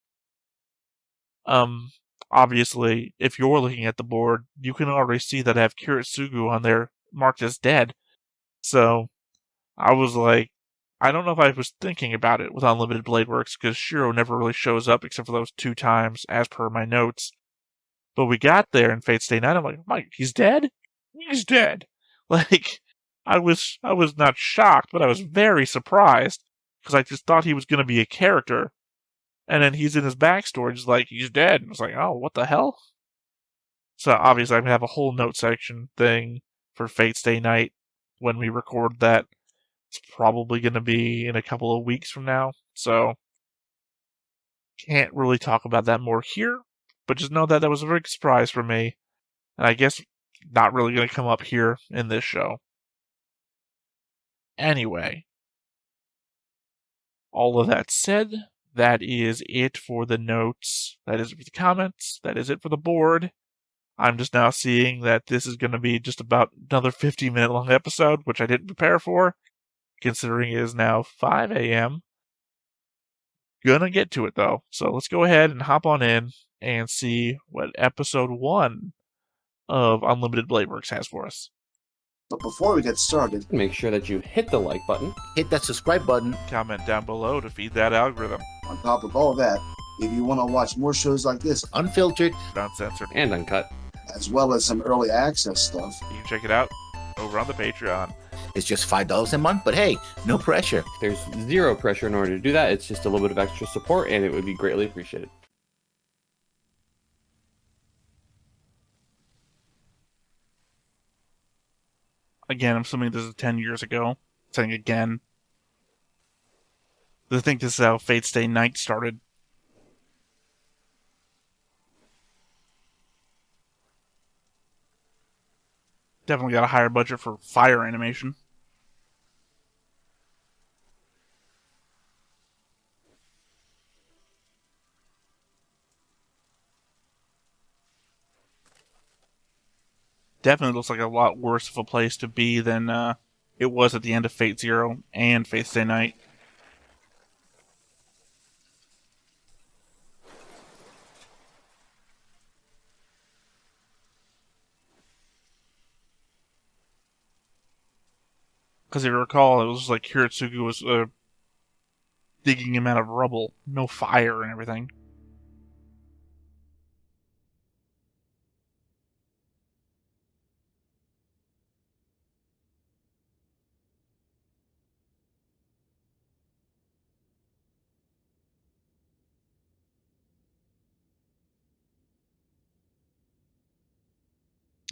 Obviously, if you're looking at the board, you can already see that I have Kiritsugu on there marked as dead. So I was like, I don't know if I was thinking about it with Unlimited Blade Works, because Shiro never really shows up except for those 2 times, as per my notes. But we got there in Fate Stay Night, I'm like, Mike, he's dead? He's dead. Like, I was not shocked, but I was very surprised because I just thought he was going to be a character, and then he's in his backstory, just like he's dead. I was like, oh, what the hell? So obviously, I have a whole note section thing for Fate's Day Night when we record that. It's probably going to be in a couple of weeks from now, so can't really talk about that more here. But just know that that was a big surprise for me, and I guess not really going to come up here in this show. Anyway, all of that said, that is it for the notes. That is it for the comments. That is it for the board. I'm just now seeing that this is going to be just about another 50-minute long episode, which I didn't prepare for, considering it is now 5 a.m. Gonna get to it, though. So let's go ahead and hop on in and see what episode 1 of Unlimited Blade Works has for us. But before we get started, make sure that you hit the like button, hit that subscribe button, comment down below to feed that algorithm. On top of all that, if you want to watch more shows like this, unfiltered, uncensored, and uncut, as well as some early access stuff, you can check it out over on the Patreon. It's just $5 a month, but hey, no pressure. There's zero pressure in order to do that. It's just a little bit of extra support, and it would be greatly appreciated. Again, I'm assuming this is 10 years ago. Saying again. I think this is how Fate's Day Night started. Definitely got a higher budget for fire animation. Definitely looks like a lot worse of a place to be than it was at the end of Fate Zero and Fate's Day Night. Because if you recall, it was like Hiratsugu was digging him out of rubble. No fire and everything.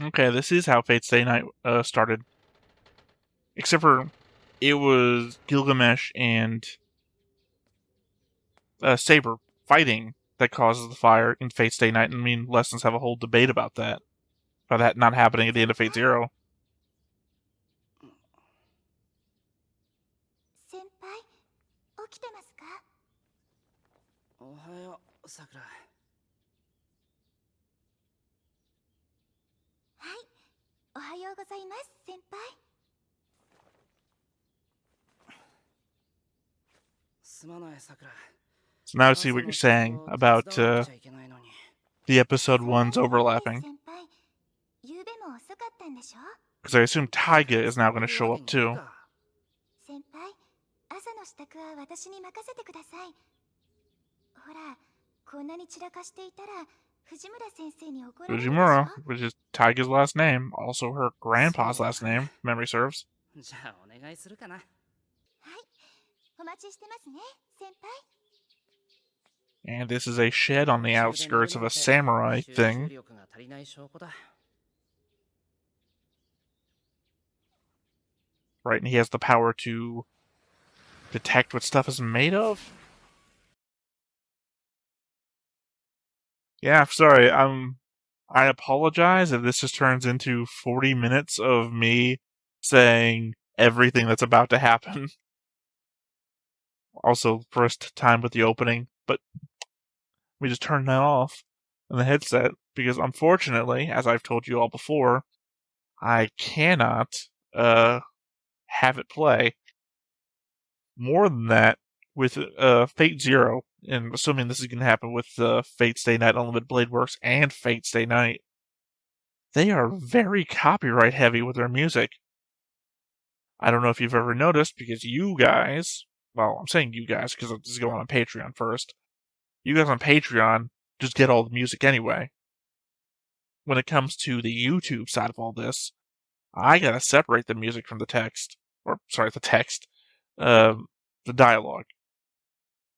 Okay, this is how Fate's Day Night started. Except for it was Gilgamesh and Saber fighting that causes the fire in Fate's Day Night. I mean, Lessons have a whole debate about that. About that not happening at the end of Fate Zero. Senpai, 起きてますか? おはよう、さくら。はい、おはようございます、先輩。すまない、さくら。 So now I see what you're saying about the episode 1's overlapping. Because I assume Taiga is now going to show up too. 先輩、朝の支度は私に任せてください。ほら、こんなに散らかしていたら藤村先生に怒られるでしょ。 Fujimura, which is Taiga's last name, also her grandpa's last name, memory serves. じゃあお願いするかな。はい、お待ちしてますね、先輩。 And this is a shed on the outskirts of a samurai thing. Right, and he has the power to detect what stuff is made of? Yeah, sorry, I apologize if this just turns into 40 minutes of me saying everything that's about to happen. Also, first time with the opening, but we just turned that off in the headset because unfortunately, as I've told you all before, I cannot have it play. More than that, with Fate Zero, and assuming this is going to happen with Fate's Day Night Unlimited Blade Works and Fate's Day Night, they are very copyright heavy with their music. I don't know if you've ever noticed, because you guys, well, I'm saying you guys because this is going on Patreon first. You guys on Patreon just get all the music anyway. When it comes to the YouTube side of all this, I gotta separate the music from the text. Or, sorry, the text. The dialogue.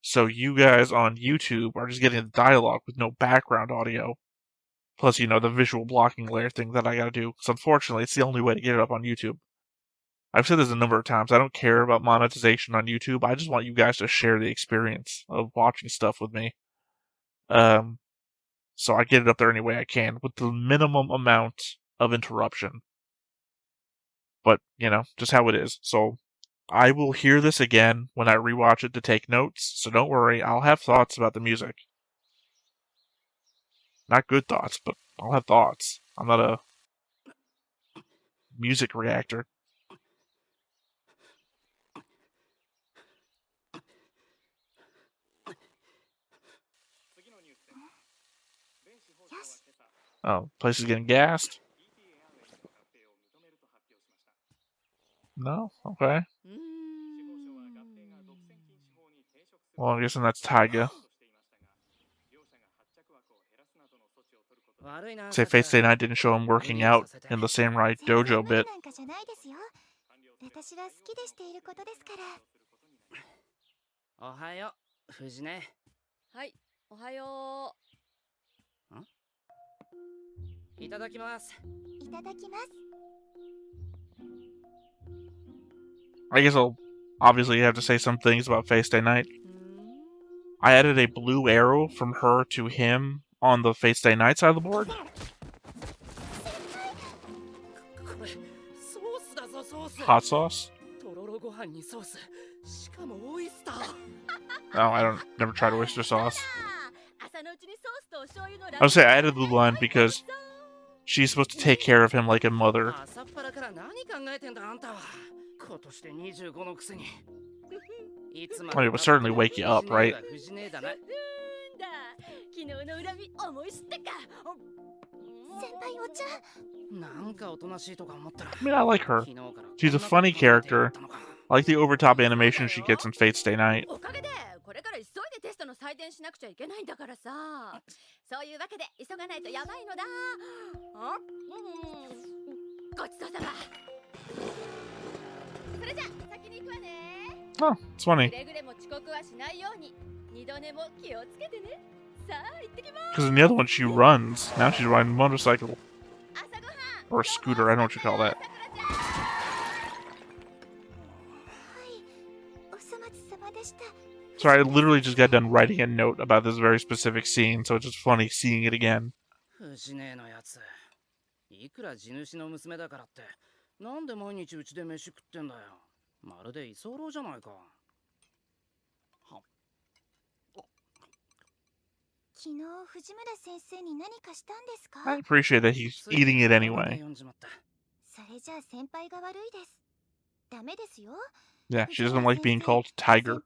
So you guys on YouTube are just getting the dialogue with no background audio. Plus, the visual blocking layer thing that I gotta do. So unfortunately, it's the only way to get it up on YouTube. I've said this a number of times. I don't care about monetization on YouTube. I just want you guys to share the experience of watching stuff with me. So I get it up there any way I can with the minimum amount of interruption. But, just how it is. So I will hear this again when I rewatch it to take notes. So don't worry, I'll have thoughts about the music. Not good thoughts, but I'll have thoughts. I'm not a music reactor. Oh, place is getting gassed? No? Okay. Well, I'm guessing that's Taiga. Say Fate Stay Night didn't show him working out in the Samurai Dojo bit. 私が好きでしていることですから。おはよう、藤音。はい、おはよう。いただきます。いただきます。 I guess I'll obviously have to say some things about Fate Stay Night. I added a blue arrow from her to him on the Fate Stay Night side of the board. Hot sauce? No, I don't. Never tried oyster sauce. I would say I added the blue line because she's supposed to take care of him like a mother. I mean, it would certainly wake you up, right? I mean, I like her. She's a funny character. I like the overtop animation she gets in Fate Stay Night. これから急いでテストの採点しなくちゃいけないんだからさ。そういうわけで急がないとやばいのだ。ごちそうさま。それじゃ先に行くわね。Oh, it's funny. くれぐれも遅刻はしないように。二度寝も気をつけてね。さあ行ってきます。 Because in the other one she runs. Now she's riding a motorcycle. Or a scooter, I don't know what you call that. Sorry, I literally just got done writing a note about this very specific scene, so it's just funny seeing it again. いくら地主の娘だからって、なんで毎日うちで飯食ってんだよ。まるで居候じゃないか。昨日藤村先生に何かしたんですか? I appreciate that he's eating it anyway. それじゃあ先輩が悪いです。ダメですよ。 Yeah, she doesn't like being called Tiger.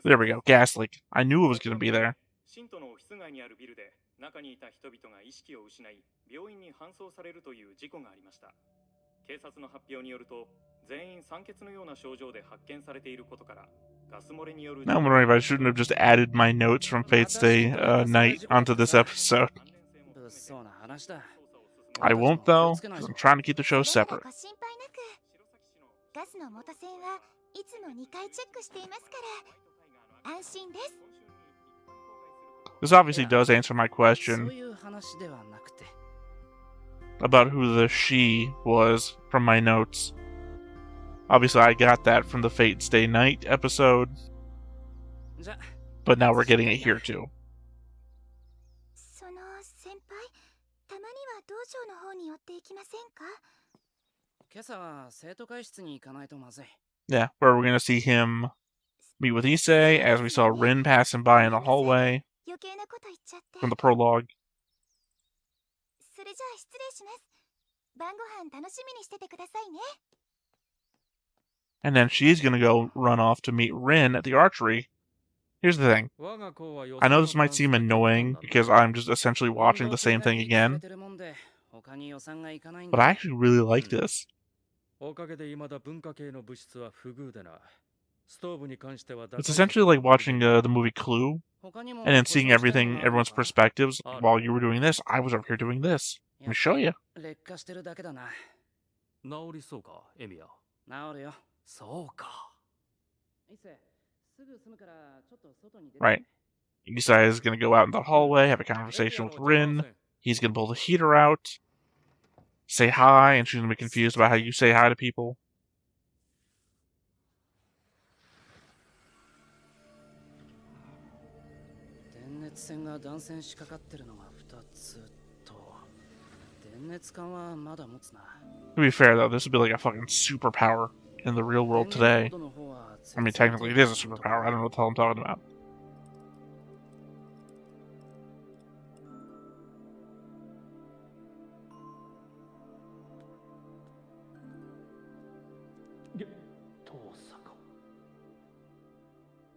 There we go, gas leak. I knew it was going to be there. 信徒のオフィス街にあるビルで中にいた人々が意識を失い病院に搬送されるという事故がありました。警察の発表によると全員酸欠のような症状で発見されていることからガス漏れによる Now I'm wondering if I shouldn't have just added my notes from Fate Stay Night onto this episode. I won't though, because I'm trying to keep the show separate. This obviously does answer my question about who the she was from my notes. Obviously I got that from the Fate Stay Night episode, but now we're getting it here too. Yeah, where we're gonna see him meet with Issei, as we saw Rin passing by in the hallway from the prologue. And then she's gonna go run off to meet Rin at the archery. Here's the thing. I know this might seem annoying because I'm just essentially watching the same thing again, but I actually really like this. It's essentially like watching the movie Clue, and then seeing everyone's perspectives. While you were doing this, I was over here doing this. Let me show you. 劣化してるだけだな。治りそうか、エミヤ。治るよ。そうか。いっせ、すぐ済むからちょっと外に出て。 Right. Isai is going to go out in the hallway, have a conversation with Rin. He's going to pull the heater out, say hi, and she's going to be confused about how you say hi to people. 電熱線が断線しかかってるのが2つと、電熱管はまだ持つな。 To be fair, though, this would be like a fucking superpower in the real world today. I mean, technically, it is a superpower. I don't know what the hell I'm talking about.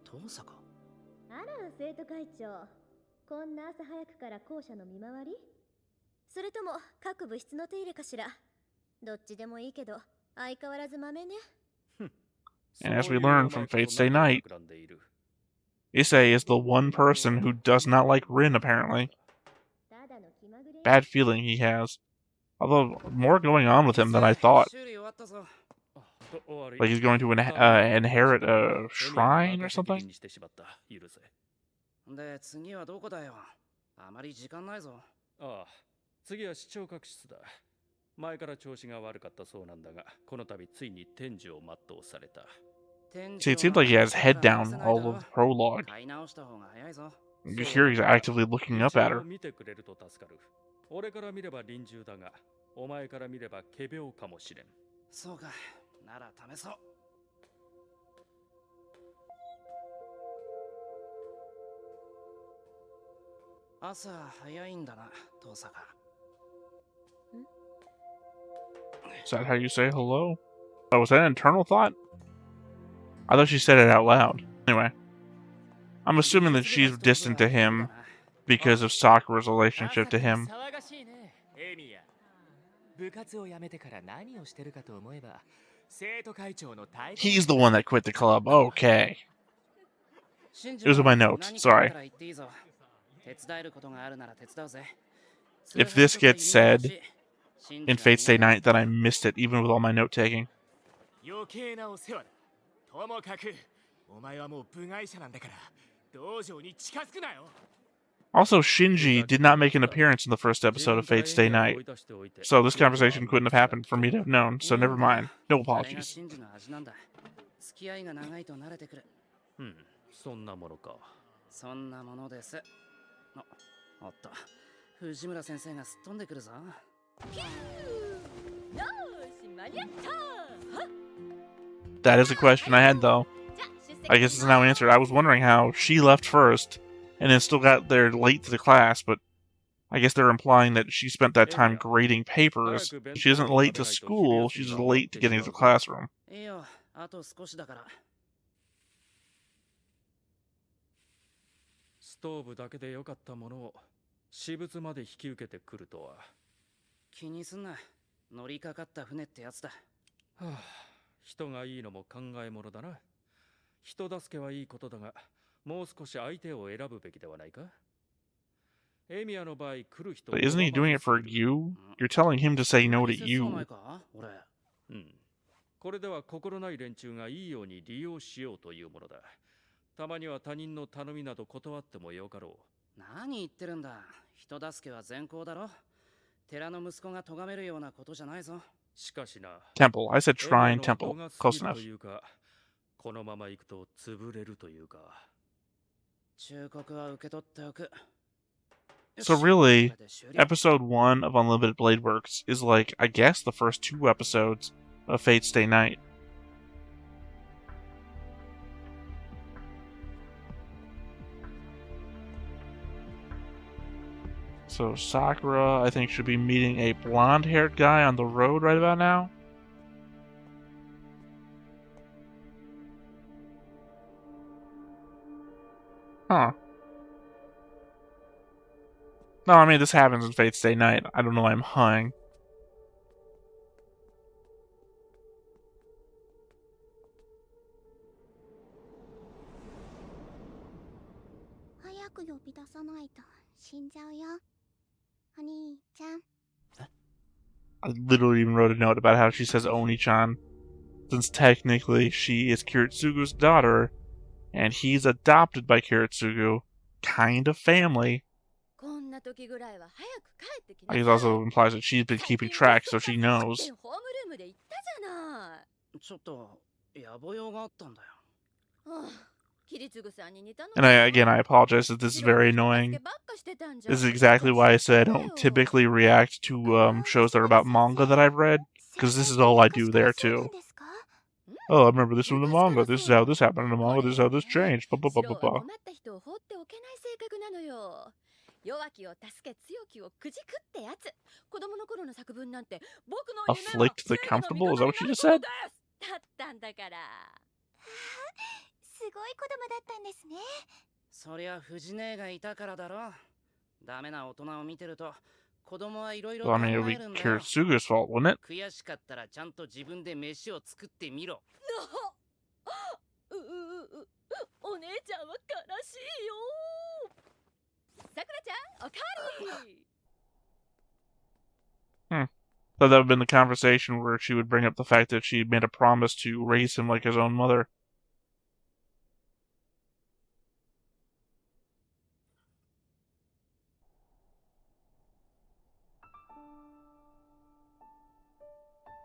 Tosaka? あら、生徒会長。こんな朝早くから校舎の見回り？それとも各部室の手入れかしら？どっちでもいいけど、相変わらず豆ね。 And as we learn from Fate's Day Night, Issei is the one person who does not like Rin, apparently. Bad feeling he has. Although, more going on with him than I thought. Like he's going to inherit a shrine or something? で、次はどこだよ。あまり時間ないぞ。ああ、次は視聴覚室だ。前から調子が悪かったそうなんだが、この度ついに天寿を全うされた。 See, it seems like he has his head down all of the prologue. You hear he's actively looking up at her. 見てくれると助かる。俺から見れば臨終だが、お前から見れば仮病かもしれん。そうか、なら試そう。朝早いんだな、遠坂。 Is that how you say hello? Oh, was that an internal thought? I thought she said it out loud. Anyway, I'm assuming that she's distant to him because of Sakura's relationship to him. He's the one that quit the club. Okay. Those are my notes. Sorry. If this gets said in Fate's Day Night, then I missed it, even with all my note taking. Also, Shinji did not make an appearance in the first episode of Fate's Day Night, so this conversation couldn't have happened for me to have known, so never mind. No apologies. そんなものか。そんなものです。おっと、藤村先生がすっ飛んでくるぞ。 That is a question I had, though. I guess it's now answered. I was wondering how she left first, and then still got there late to the class, but I guess they're implying that she spent that time grading papers. She isn't late to school, she's just late to getting to the classroom. いいよ、あと少しだから。ストーブだけで良かったものを私物まで引き受けてくるとは。気にすんな。乗りかかった船ってやつだ。はあ、人がいいのも考えものだな。人助けはいいことだが、もう少し相手を選ぶべきではないか。エミヤの場合、来る人。 But isn't he doing it for you? You're telling him to say no to you. うん。これでは心ない連中がいいように利用しようというものだ。たまには他人の頼みなど断ってもよかろう。何言ってるんだ。人助けは善行だろ。寺の息子が咎めるようなことじゃないぞ。しかしな。 Temple. I said shrine, temple. Close enough. このまま行くと潰れるというか。忠告は受け取っておく。 So really, episode 1 of Unlimited Blade Works is like, I guess, the first 2 episodes of Fate's Day Night. So Sakura, I think, should be meeting a blonde-haired guy on the road right about now. Huh. No, I mean, this happens in Fate's Day Night. I don't know why I'm hung. 呼び出さないと死んじゃうよ。お兄ちゃん。 I literally even wrote a note about how she says Oni-chan, since technically she is Kiritsugu's daughter, and he's adopted by Kiritsugu, kind of family. こんな時ぐらいは早く帰ってきな I さい。 guess also implies that she's been 最 keeping 近 track, so 遅か she ったっ knows. てホームルームで言ったじゃない。ちょっと野暮用があったんだよ。はあ、キリツグさんに似たの And again, I apologize that this is very annoying. This is exactly why I said I don't typically react to shows that are about manga that I've read, because this is all I do there too. Oh, I remember this from the manga. This is how this happened in the manga. This is how this changed. Blah, blah, blah, blah, 白は blah. 困った人を放っておけない性格なのよ。弱きを助け強きをくじくってやつ。子供の頃の作文なんて僕の夢は Afflict the 正義の味 comfortable? Is 方 that what she になる just こと said? ですだったんだから。すごい子供だったんですね。そりゃ藤姉がいたからだろ。ダメな大人を見てると子供はいろいろ Well, 考 I mean, it would え be るんだよ。 Kiritsugu's fault, wouldn't it? 悔しかったらちゃんと自分で飯を作ってみろ。お姉ちゃんは悲しいよ。さくらちゃん、おかわり。 Thought that would have been the conversation where she would bring up the fact that she had made a promise to raise him like his own mother.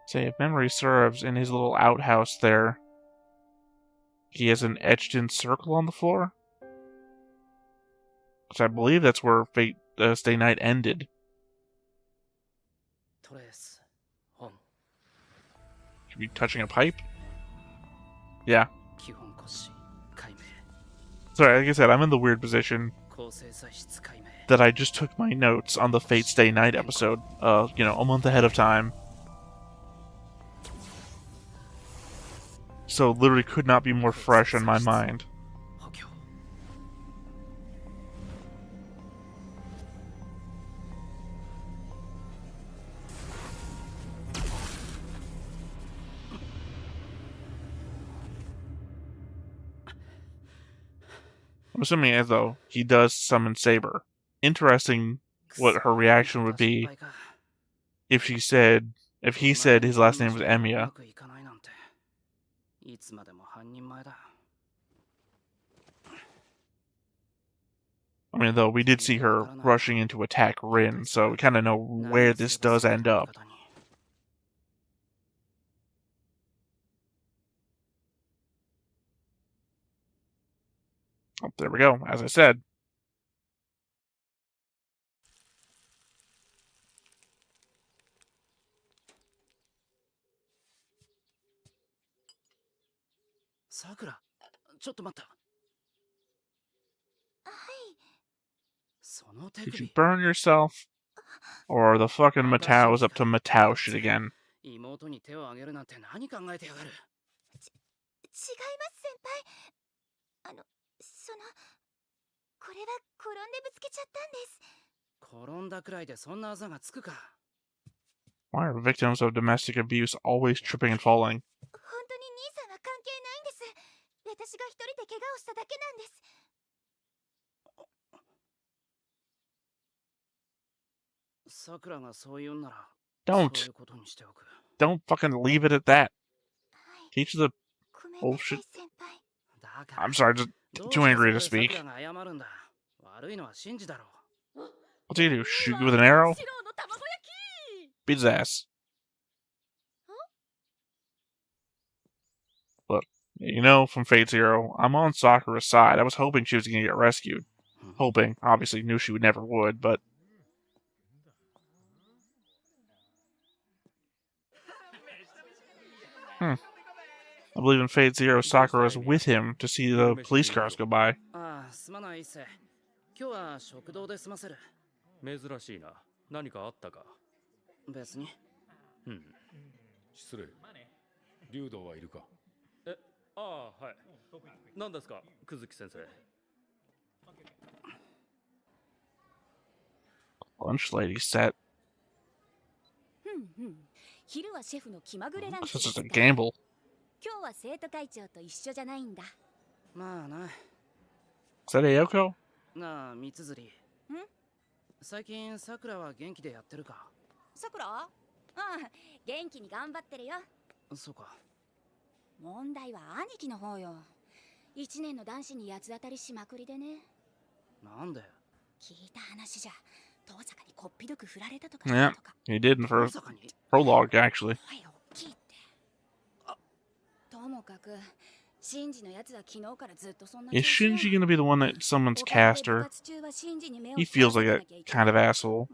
Say, if memory serves, in his little outhouse there, he has an etched-in circle on the floor? Because I believe that's where Fate Stay Night ended. トレース、本、 Should be touching a pipe? Yeah. 基本骨子、解明、 Sorry, like I said, I'm in the weird position 構成材質解明。 that I just took my notes on the Fate Stay Night episode, a month ahead of time. So literally could not be more fresh in my mind. 補強。 I'm assuming as though he does summon Saber. Interesting what her reaction would be if he said his last name was Emiya. いつまでも半人前だ。 I mean, though we did see her rushing in to attack Rin, so we kind of know where this does end up. Oh, there we go, as I said. さくら、ちょっと待った。はい。その手 Did you 首。 burn yourself? Or the fucking Matao is up to Matao shit again? 妹に手を挙げるなんて何考えてやがる。違います先輩。これは転んでぶつけちゃったんです。転んだくらいでそんなあざがつくか。 Why are victims of domestic abuse always tripping and falling? 本当に兄さんは関係ないんです。私が一人で怪我をしただけなんです。 さくらがそう言うんなら、 Don't. そういうことにしておく。 Don't fucking leave it at that. はい。 Teach the ごめんなさい bullshit. 先輩。だから I'm sorry, just どう too して angry to そこで speak. さくらが謝るんだ。悪いのはシンジだろう。 What's he do? Shoot you with an arrow? 白の卵焼き。 Beat his ass. Look, from Fate Zero, I'm on Sakura's side. I was hoping she was gonna get rescued. Hoping, obviously, knew she would never would, but I believe in Fate Zero, Sakura's with him to see the police cars go by. ああ、すまないっす。今日は食堂で済ませる。珍しいな。何かあったか。別に。うん。失礼。竜道はいるか。ああ、はい。何ですか、久月先生。 Lunch lady set. 昼はシェフの気まぐれランチ This で is す a か。 gamble. 今日は生徒会長と一緒じゃないんだ。まあな。 Is that Ayoko? なあ、三つ釣り。最近、さくらは元気でやってるか？さくら？元気に頑張ってるよ。そうか。問題は兄貴の方よ。一年の男子に八つ当たりしまくりでね。なんで？聞いた話じゃ、遠坂にこっぴどく振られたとか。 Yeah, he did in the first prologue, actually. 声大きいって。ともかく、シンジのやつは昨日からずっとそんな。Is Shinji gonna be the one that someone's cast her? He feels like a kind of asshole,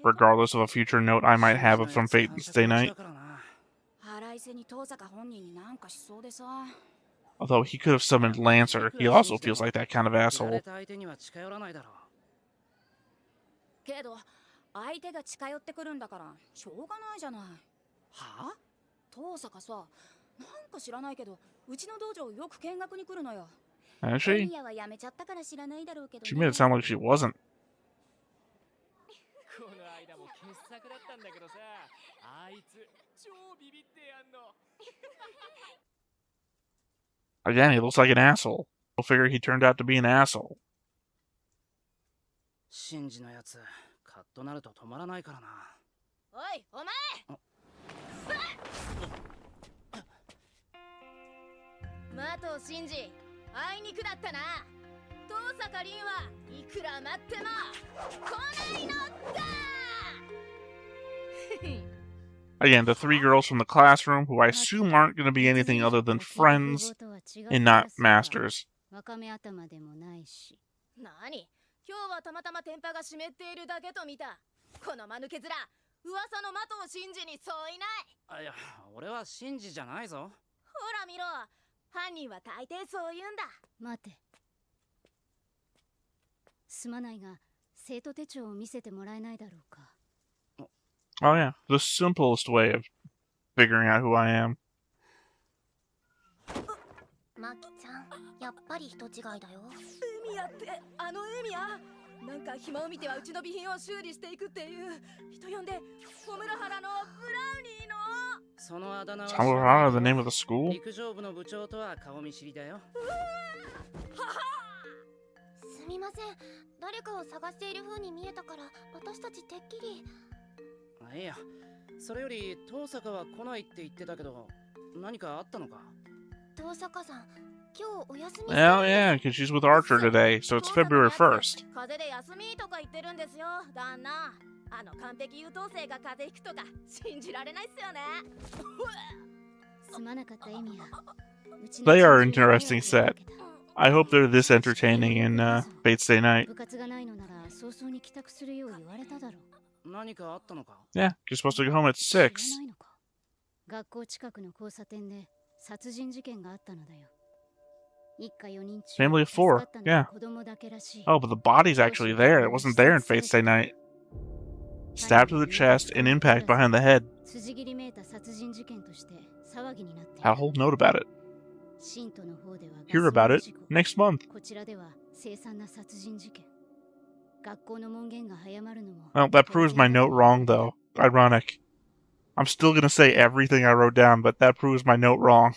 regardless of a future note I might have from Fate Stay Night. Although he could have summoned Lancer, he also feels like that kind of asshole. けど、相手が近寄ってくるんだから、しょうがないじゃない。はあ？遠坂さ、なんか知らないけど、うちの道場よく見学に来るのよ。Actually, エミヤは辞めちゃったから知らないだろうけどね。 she made it sound like she wasn't. この間も傑作だったんだけどさ、あいつ超ビビってやんの。Again, he looks like an asshole. We'll figure he turned out to be an asshole. シンジのやつ、カッとなると止まらないからな。おい、お前！的を信じ、あいにくだったな。遠坂凛はいくら待っても来ないのだ。Again, the three girls from the classroom, who I assume aren't going to be anything other than friends and not masters. 何？今日はたまたま天パが湿っているだけと見た。この間抜け面、噂の的を信じにそういない。いや、俺はシンジじゃないぞ。ほら見ろ、犯人は大抵そう言うんだ。待て。すまないが、生徒手帳を見せてもらえないだろうか。Oh yeah, the simplest way of figuring out who I am. マキちゃん、やっぱり人違いだよ。エミヤって、あのエミヤ。なんか暇を見てはうちの備品を修理していくっていう人呼んで、ホムラハラのブラウニーの。そのあだ名は Tamurara, the name of the school? 陸上部の部長とは顔見知りだよ。すみません、誰かを探している風に見えたから私たちてっきり。いや、それより遠坂は来ないって言ってたけど、何かあったのか？遠坂さん、今日お休み。 Well, yeah, because she's with Archer today, so it's February 1st. 風邪で休みとか言ってるんですよ、旦那。あの完璧優等生が風邪ひくとか信じられないっすよね。すまなかったエミヤ。 They are an interesting set. I hope they're this entertaining in Fate Stay Night. 部活がないのなら早々に帰宅するよう言われただろう。何かあったのか？ Yeah, you're supposed to go home at 6. 知らないのか。学校近くの交差点で殺人事件があったのだよ。一家4人中 Family of 4, yeah. 子供だけらしい。 Oh, but the body's actually there. It wasn't there in Fate Stay Night. Stabbed to the chest and impact behind the head. 辻切りめいた殺人事件として騒ぎになっている。 Had a whole note about it. 信徒の方では Hear about it next month. こちらでは凄惨な殺人事件。学校の門限が早まるのも。 Well, that proves my note wrong, though. Ironic. I'm still gonna say everything I wrote down, but that proves my note wrong.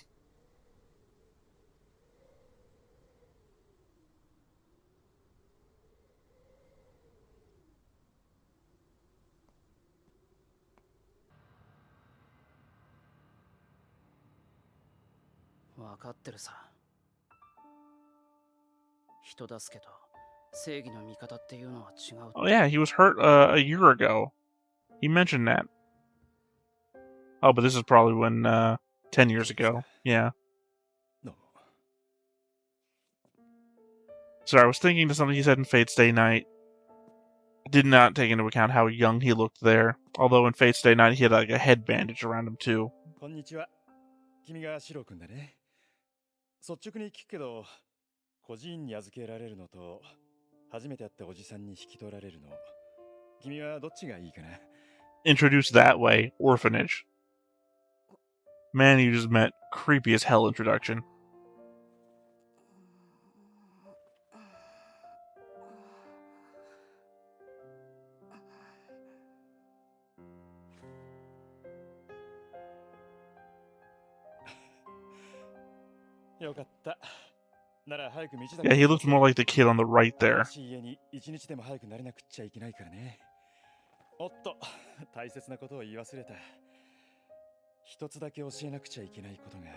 わかってるさ。人助けと正義の味方っていうのは違う。 Oh yeah, he was hurt a year ago. He mentioned that. Oh, but this is probably when 10 years ago. Yeah. Sorry, I was thinking of something he said in Fate Stay Night. I did not take into account how young he looked there. Although in Fate Stay Night he had like a head bandage around him too. こんにちは。君がシロ君だね。率直に聞くけど、孤児院に預けられるのと初めて会ったおじさんに引き取られるの、君はどっちがいいかな？ Introduced that way, orphanage. Man, you just met creepy as hell introduction. よかった。Yeah, he looks more like the kid on the right there. 家に一日でも早くなれなくっちゃいけないからね。おっと、大切なことを言い忘れた。一つだけ教えなくちゃいけないことがあ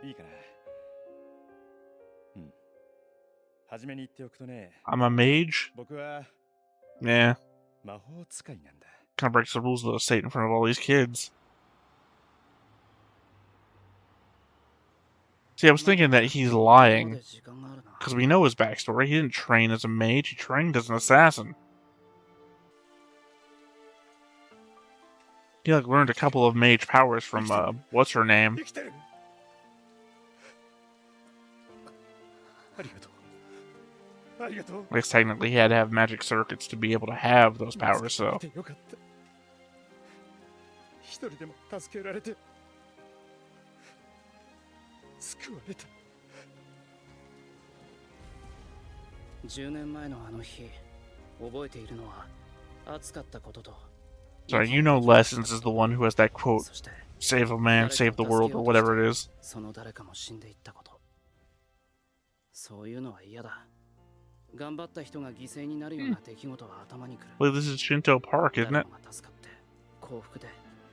る。いいかな。うん。はじめに言っておくとね。I'm a mage? 僕は Yeah. 魔法使いなんだ。 Kind of breaks the rules of the state in front of all these kids. See, I was thinking that he's lying. Because we know his backstory. He didn't train as a mage, he trained as an assassin. He like learned a couple of mage powers from what's her name? I guess technically he had to have magic circuits to be able to have those powers, so. 一人でも助けられて救われた。10年前のあの日、覚えているのは暑かったことと。Sorry, you know Lessons is the one who has that quote, save a man, save the world, or whatever it is. その誰かも死んでいったこと。そういうのは嫌だ。頑張った人が犠牲になるような出来事は頭にくる。Well, this is Shinto Park, isn't it?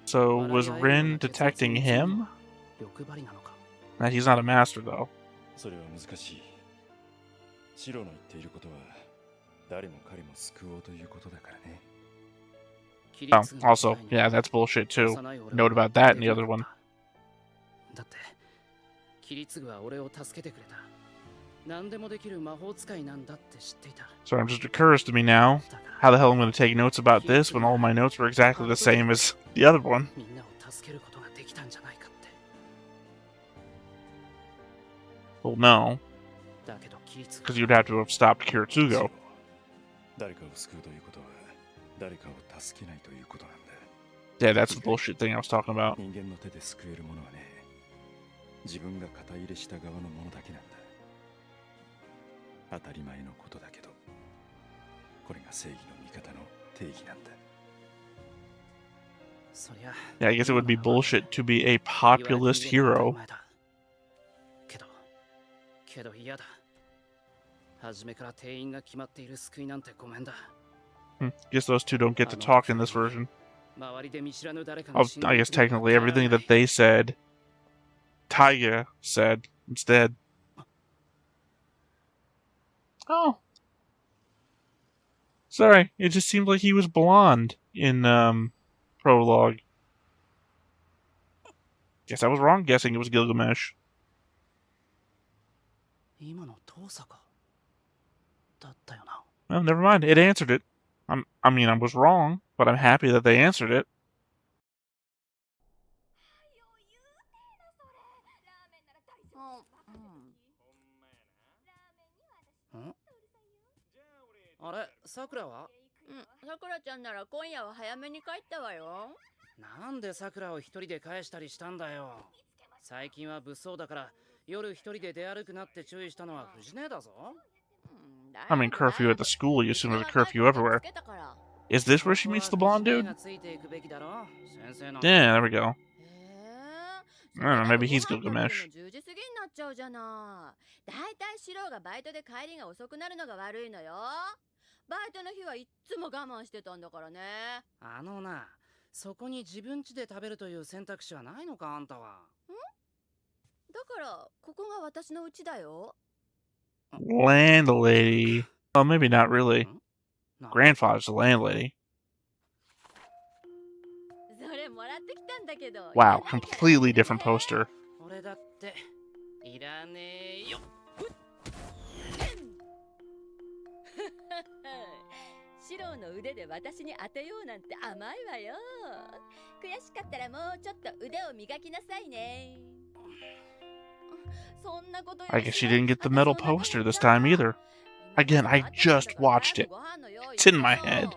So, was Rin detecting him? Nah, he's not a master, though. それは難しい。シロの言っていることは誰も彼も救おうということだからね。 Oh, also, yeah, that's bullshit too. Note about that in the other one. だって、キリツグは俺を助けてくれた。何でもできる魔法使いなんだって知っていた。 So it just occurs to me now, how the hell I'm going to take notes about this when all my notes were exactly the same as the other one. みんなを助けることができたんじゃないかって。 Well, no. Because you'd have to have stopped Kiritsugo. 誰かを救うということは誰かを助けないということなんだ。 Yeah, that's the bullshit thing I was talking about. 人間の手で救えるものはね、自分が肩入れした側のものだけなんだ。当たり前のことだけど、これが正義の味方の定義なんだ。 Yeah, I guess it would be bullshit to be a populist hero. けど嫌だ。初めから定員が決まっている救いなんてごめんだ。Guess those two don't get to talk in this version. Oh, I guess technically everything that they said, Taiga said instead. Oh. Sorry, it just seemed like he was blonde in prologue. Guess I was wrong guessing it was Gilgamesh. Well, never mind. It answered it. I mean, I was wrong, but I'm happy that they answered it. Sakura は？さくらちゃんなら今夜は早めに帰ったわよ。なんでさくらを一人で返したりしたんだよ。最近は物騒だから夜一人で出歩くなって注意したのは藤姉だぞ。I mean, curfew at the school, you assume there's a curfew everywhere. Is this where she meets the blonde dude? Yeah, there we go. I don't know, maybe he's Gilgamesh. 10時過ぎになっちゃうじゃない。だいたいシロがバイトで帰りが遅くなるのが悪いのよ。バイトの日はいっつも我慢してたんだからね。あのな、そこに自分家で食べるという選択肢はないのかあんたは。だからここが私の家だよ。Landlady. Oh, maybe not really. Grandfather's the landlady. それもらってきたんだけど。 Wow, completely different poster. 俺だっていらねえよ。シロの腕で私に当てようなんて甘いわよ。悔しかったらもうちょっと腕を磨きなさいね。 I guess she didn't get the metal poster this time either. Again, I just watched it. It's in my head.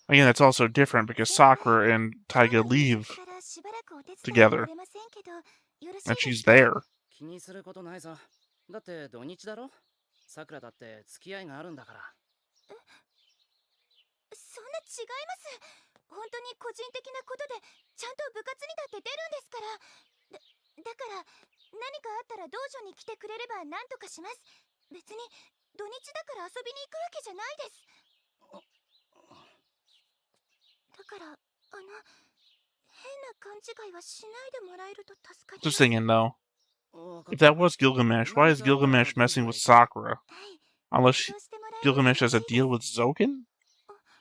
Again, that's also different because Sakura and Taiga leave together. And she's there. 気にすることないさ。だって土日だろ。さくらだって付き合いがあるんだから。そんな違います。本当に個人的なことでちゃんと部活にだって出るんですから。だから何かあったら道場に来てくれれば何とかします。別に土日だから遊びに行くわけじゃないです。だから変な勘違いはしないでもらえると助かります。Just thinking though, if that was Gilgamesh, why is Gilgamesh messing with Sakura? Unless Gilgamesh has a deal with Zoken?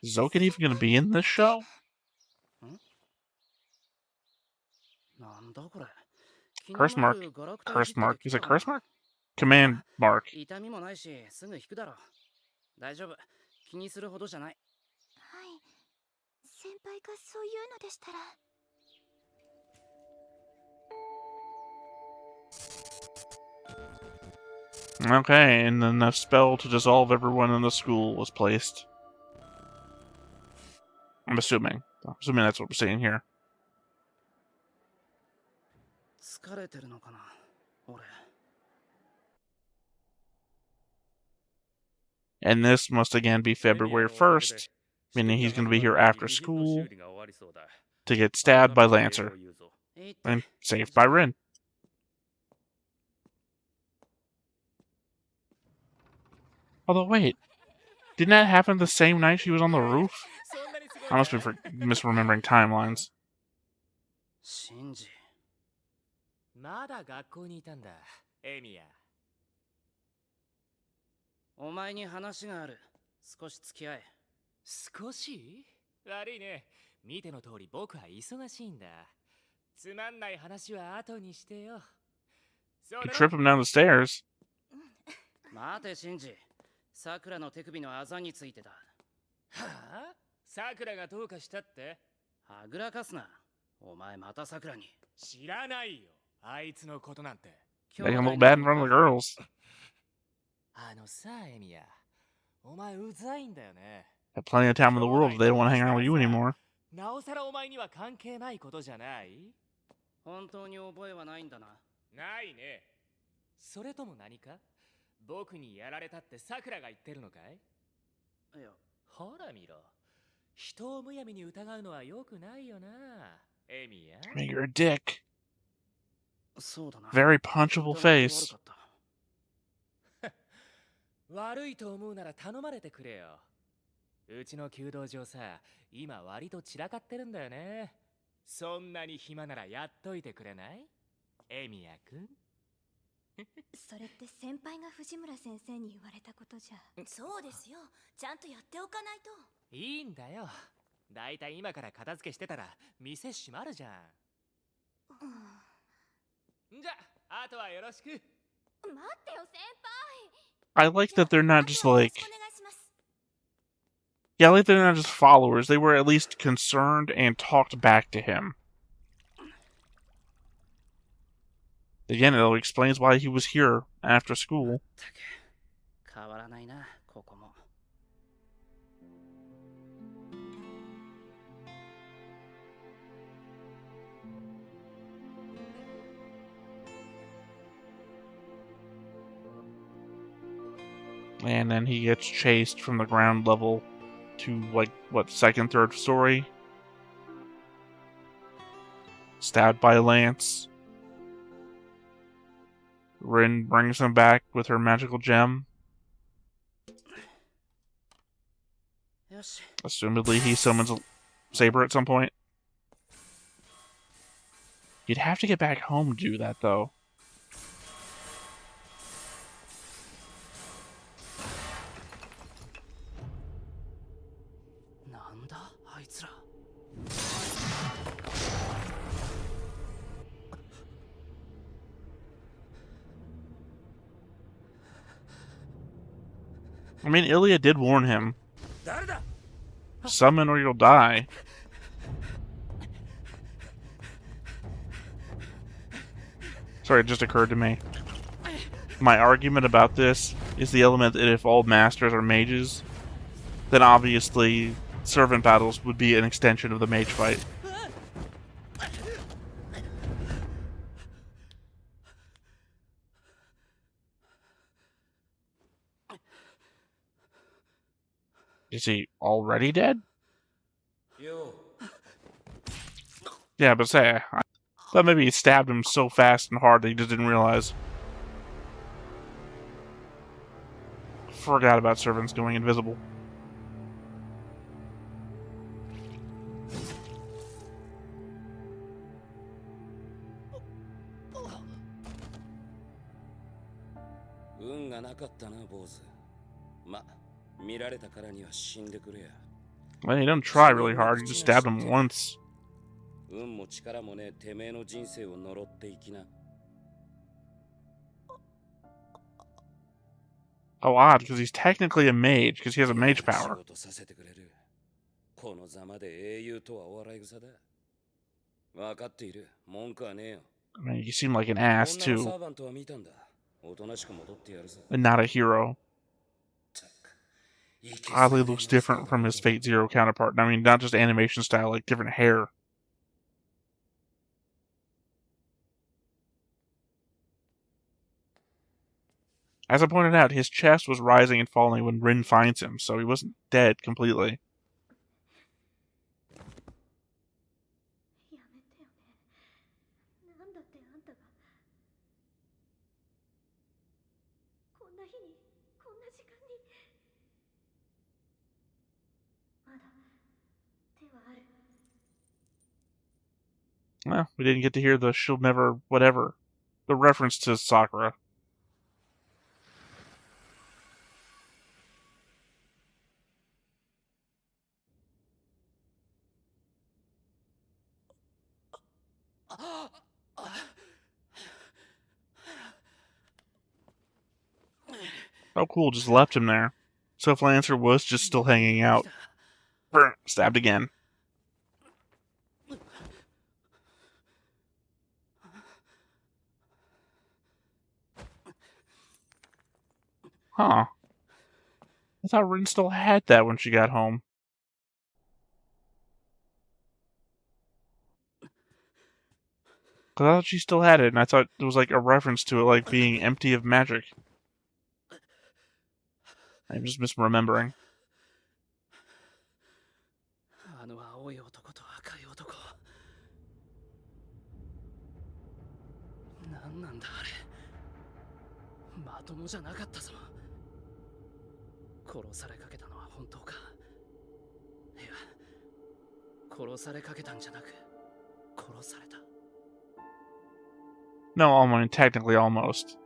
Is Zoken even going to be in this show? Curse mark. Curse mark. Is it curse mark? Command mark. 痛みもないし、すぐ引くだろう。大丈夫。気にするほどじゃない。はい。先輩がそういうのでしたら。Okay, and then the spell to dissolve everyone in the school was placed. I'm assuming. That's what we're seeing here. 疲れてるのかな、俺。And this must again be February 1st, meaning he's going to be here after school to get stabbed by Lancer and saved by Rin. Although, wait, didn't that happen the same night she was on the roof? I must be misremembering timelines. シンジ。まだ学校にいたんだ、エミヤ。お前に話がある。少し付き合え。少し？悪いね。見ての通り僕は忙しいんだ。つまんない話は後にしてよ。You trip him down the stairs. 待て、シンジ。さくらの手首のあざについてだ。はあ？さくらがどうかしたって？はぐらかすな。お前またさくらに。知らないよ。あいつのことなんて。They can look bad in front of the girls. あのさ、エミヤ。お前うざいんだよね。Have plenty of time in the world if they don't want to hang out with you anymore. なおさらお前には関係ないことじゃない？本当に覚えはないんだな。ないね。それとも何か？僕にやられたってさくらが言ってるのかい？いや、ほら見ろ。人をむやみに疑うのは良くないよな、エミヤ。I mean, you're a dick. そうだな。 Very punchable face. 悪いと思うなら頼まれてくれよ。うちの弓道場さ、今割と散らかってるんだよね。そんなに暇ならやっといてくれない？エミヤくん。それって先輩が藤村先生に言われたことじゃ。そうですよ。ちゃんとやっておかないと。いいんだよ。だいたい今から片付けしてたら店閉まるじゃん。じゃあ、あとはよろしく。待ってよ先輩。 I like that they're not just like... Yeah, I like that they're not just followers. They were at least concerned and talked back to him. Again, it explains why he was here after school. 変わらないな、ここも。And then he gets chased from the ground level to, like, what, second, third story? Stabbed by a lance. Rin brings him back with her magical gem. Assumedly, he summons a saber at some point. You'd have to get back home to do that, though. I mean, Ilya did warn him. Summon or you'll die. Sorry, it just occurred to me. My argument about this is the element that if all masters are mages, then obviously servant battles would be an extension of the mage fight. Is he already dead? Yeah, but say, I thought maybe he stabbed him so fast and hard that he just didn't realize. Forgot about servants going invisible. Well, he didn't try really hard, he just stabbed him once. Oh, odd, because he's technically a mage, because he has a mage power. I mean, you seem like an ass, too. And not a hero. Oddly looks different from his Fate Zero counterpart. I mean, not just animation style, like different hair. As I pointed out, his chest was rising and falling when Rin finds him, so he wasn't dead completely. Well, we didn't get to hear the she'll never whatever. The reference to Sakura. Oh cool, just left him there. So if Lancer was just still hanging out. Stabbed again. Huh. I thought Rin still had that when she got home. Because I thought she still had it, and I thought it was like a reference to it, like being empty of magic. I'm just misremembering. No, I mean, technically almost.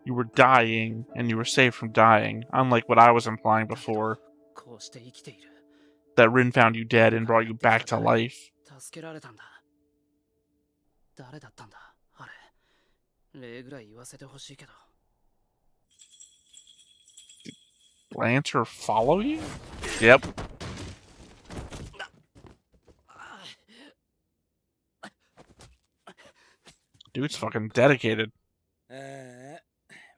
You were dying, and you were saved from dying, unlike what I was implying before. That Rin found you dead and brought you back to life. Did Lancer follow you? Yep. Dude's fucking dedicated.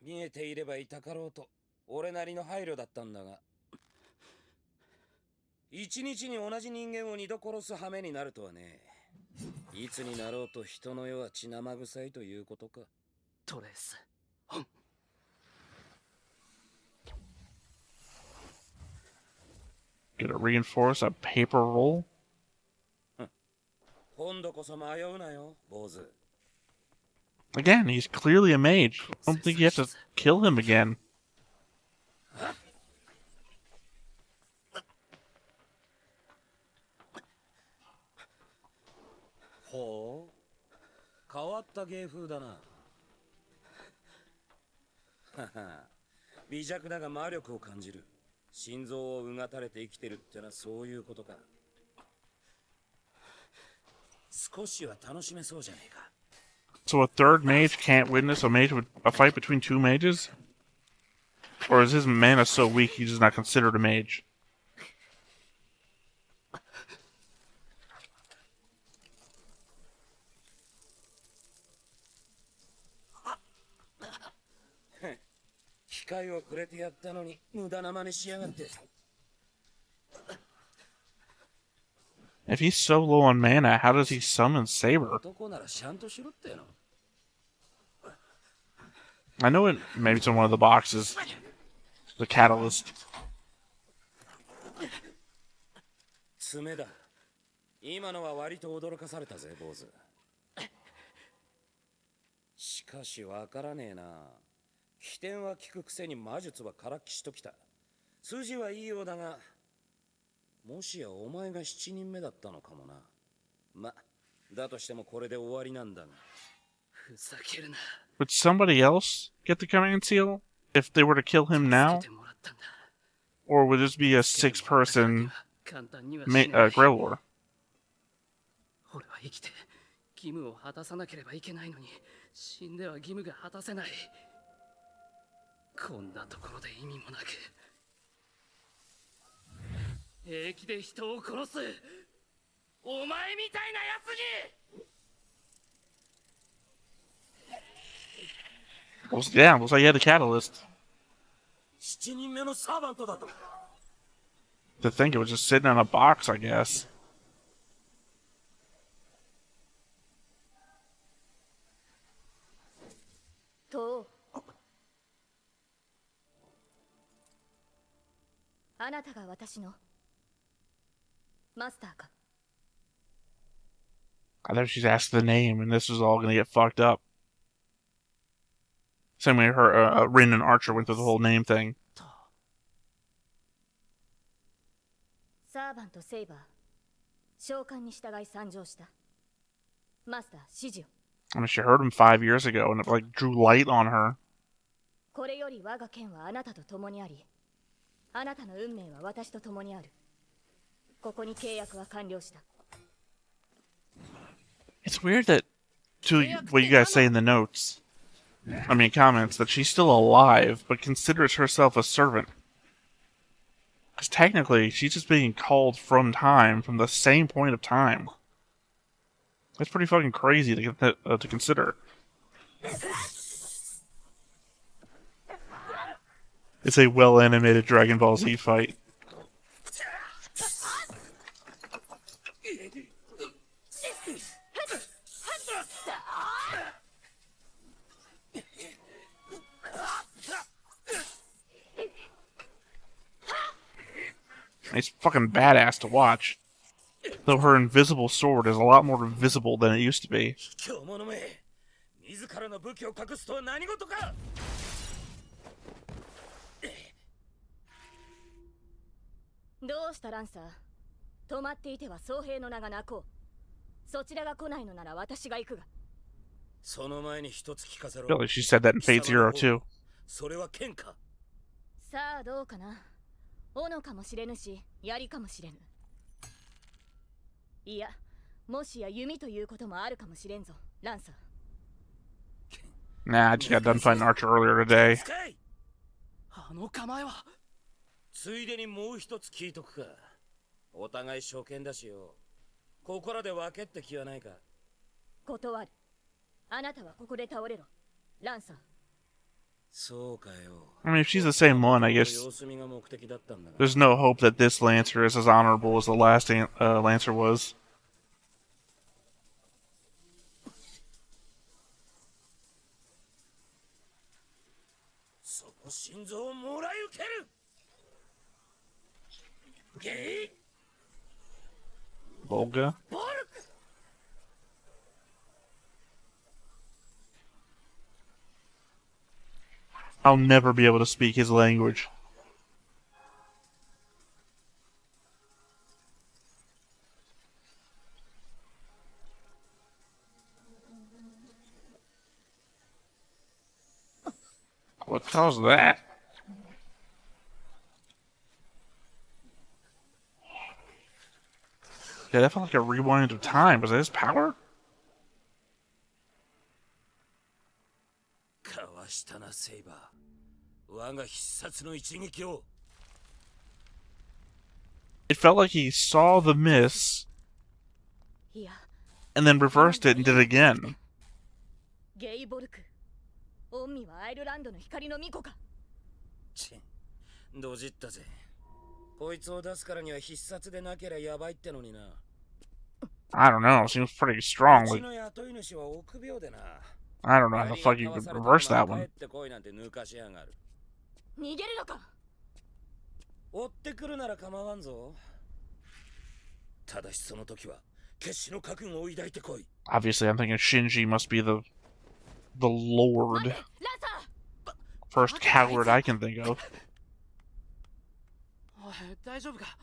見えていればいたかろうと俺なりの配慮だったんだが一日に同じ人間を二度殺す羽目になるとはねいつになろうと人の世は血生臭いということかトレース Gonna reinforce a paper roll? 今度こそ迷うなよ坊主 Again, he's clearly a mage. I don't think you have to kill him again. Oh, 変わった芸風だな。微弱だが魔力を感じる。心臓をうがたれて生きてるってのはそういうことか。少しは楽しめそうじゃねえか。 So a third mage can't witness a fight between two mages? Or is his mana so weak he's just not considered a mage? If he's so low on mana, how does he summon Saber? I know it. Maybe it's in one of the boxes. The catalyst. 爪だ。今のは割と驚かされたぜ、坊主。しかしわからねえな。起点は聞くくせに魔術はからっきしときた。筋はいいようだが、もしやお前が7人目だったのかもな。ま、だとしてもこれで終わりなんだが。ふざけるな。Would somebody else get the command seal if they were to kill him now? Or would this be a 6-person Grell War? 俺は生きて義務を果たさなければいけないのに、死んでは義務が果たせない。こんなところで意味もなく、平気で人を殺すお前みたいなやつに。Yeah, looks like he had a catalyst. 7人目のサーバントだと。 To think it was just sitting in a box, I guess. とあなたが私のマスターか。 I thought she's asked the name, and this was all gonna get fucked up. Same way her, Rin and Archer went through the whole name thing. サーバント・セイバー、召喚に従い参上した。マスター、指示を。 I mean, she heard him 5 years ago, and it like drew light on her. これより我が剣はあなたと共にあり、あなたの運命は私と共にある。ここに契約は完了した。 It's weird that, to what you guys say in the notes, I mean comments, that she's still alive, but considers herself a servant. Because technically, she's just being called from time, from the same point of time. That's pretty fucking crazy to get that, to consider. It's a well-animated Dragon Ball Z fight. It's fucking badass to watch. Though her invisible sword is a lot more visible than it used to be. 自らの武器を隠すとは何事か。どうしたランサー。止まっていては僧兵の名が泣こう。そちらが来ないのなら私が行くが。その前に一つ聞かせろ。 I feel like she said that in Fate Zero too. それは剣か。さあどうかな。斧かもしれぬし、槍かもしれぬ。いや、もしや弓ということもあるかもしれんぞ、ランサー。 Nah, I just got done fighting Archer earlier today. あの構えは。ついでにもう一つ聞いとくか。お互い初見だしよ。ここらで分けって気はないか。断る。あなたはここで倒れろ、ランサー。 I mean, if she's the same one, I guess there's no hope that this Lancer is as honorable as the last Lancer was. Volga? I'll never be able to speak his language. What caused that? Yeah, that felt like a rewind of time. Was that his power? It felt like he saw the miss and then reversed it and did it again. ゲイボルク、オンミはアイルランドの光の巫女か。ドジったぜ。こいつを出すからには必殺でなけりゃやばいってのにな。I don't know. Seems pretty strong. う Like, ちの雇い主は臆病でな。 I don't know how the fuck you could reverse that one. 逃げるのか。追ってくるなら構わんぞ。ただしその時は決死の覚悟を抱いてこい。 Obviously, I'm thinking Shinji must be the Lord. First coward I can think of. おい、大丈夫か?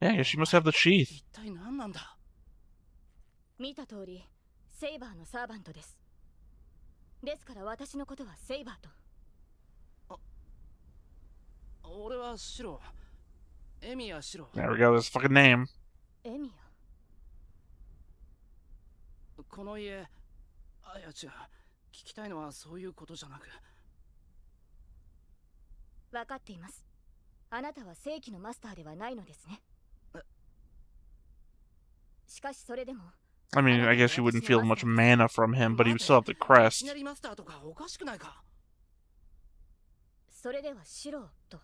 Yeah, I guess she must have the sheath. 一体何なんだ? 見た通り、セイバーのサーバントです。ですから私のことはセイバーと。俺はシロ。エミヤシロ。 There we go, this fucking name. エミヤ。この家、あ、いや違う。聞きたいのはそういうことじゃなく。分かっています。あなたは正規のマスターではないのですね。しかしそれでも。 I mean, I guess you wouldn't feel much mana from him, but he would still have the crest. いきなりマスターとかおかしくないか? それではシロと。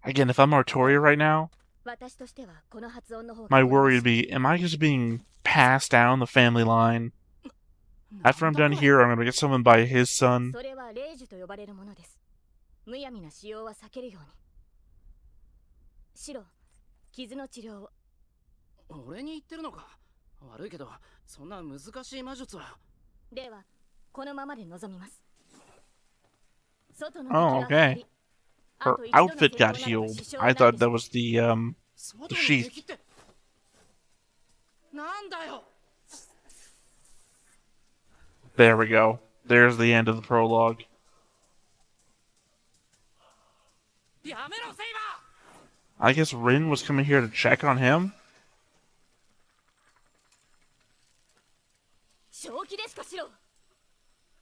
Again, if I'm Artoria right now, 私としてはこの発音の方が。 my worry would be, am I just being passed down the family line? After I'm done here, I'm gonna get summoned by his son. それは霊樹と呼ばれるものです。むやみな使用は避けるように。シロ、傷の治療を。 俺に言ってるのか? 悪いけど、そんな難しい魔術は。では、このままで臨みます。 Oh, okay. Her outfit got healed. I thought that was the sheath. なんだよ? There we go. There's the end of the prologue. やめろ、セイバー! I guess Rin was coming here to check on him? 正気ですか、シロ。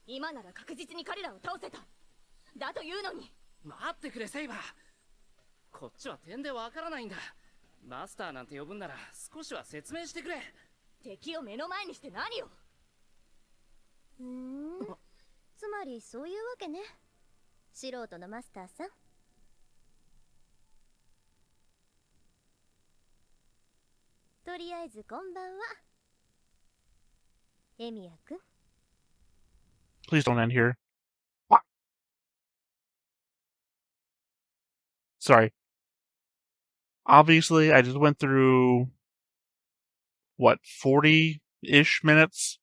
今なら確実に彼らを倒せた。だというのに。 待ってくれ、セイバー。こっちは点でわからないんだ。マスターなんて呼ぶんなら少しは説明してくれ。敵を目の前にして何を。つまりそういうわけね。素人のマスターさん。とりあえずこんばんは。エミヤくん。 Please don't end here. What? Sorry. Obviously, I just went through, what, 40-ish minutes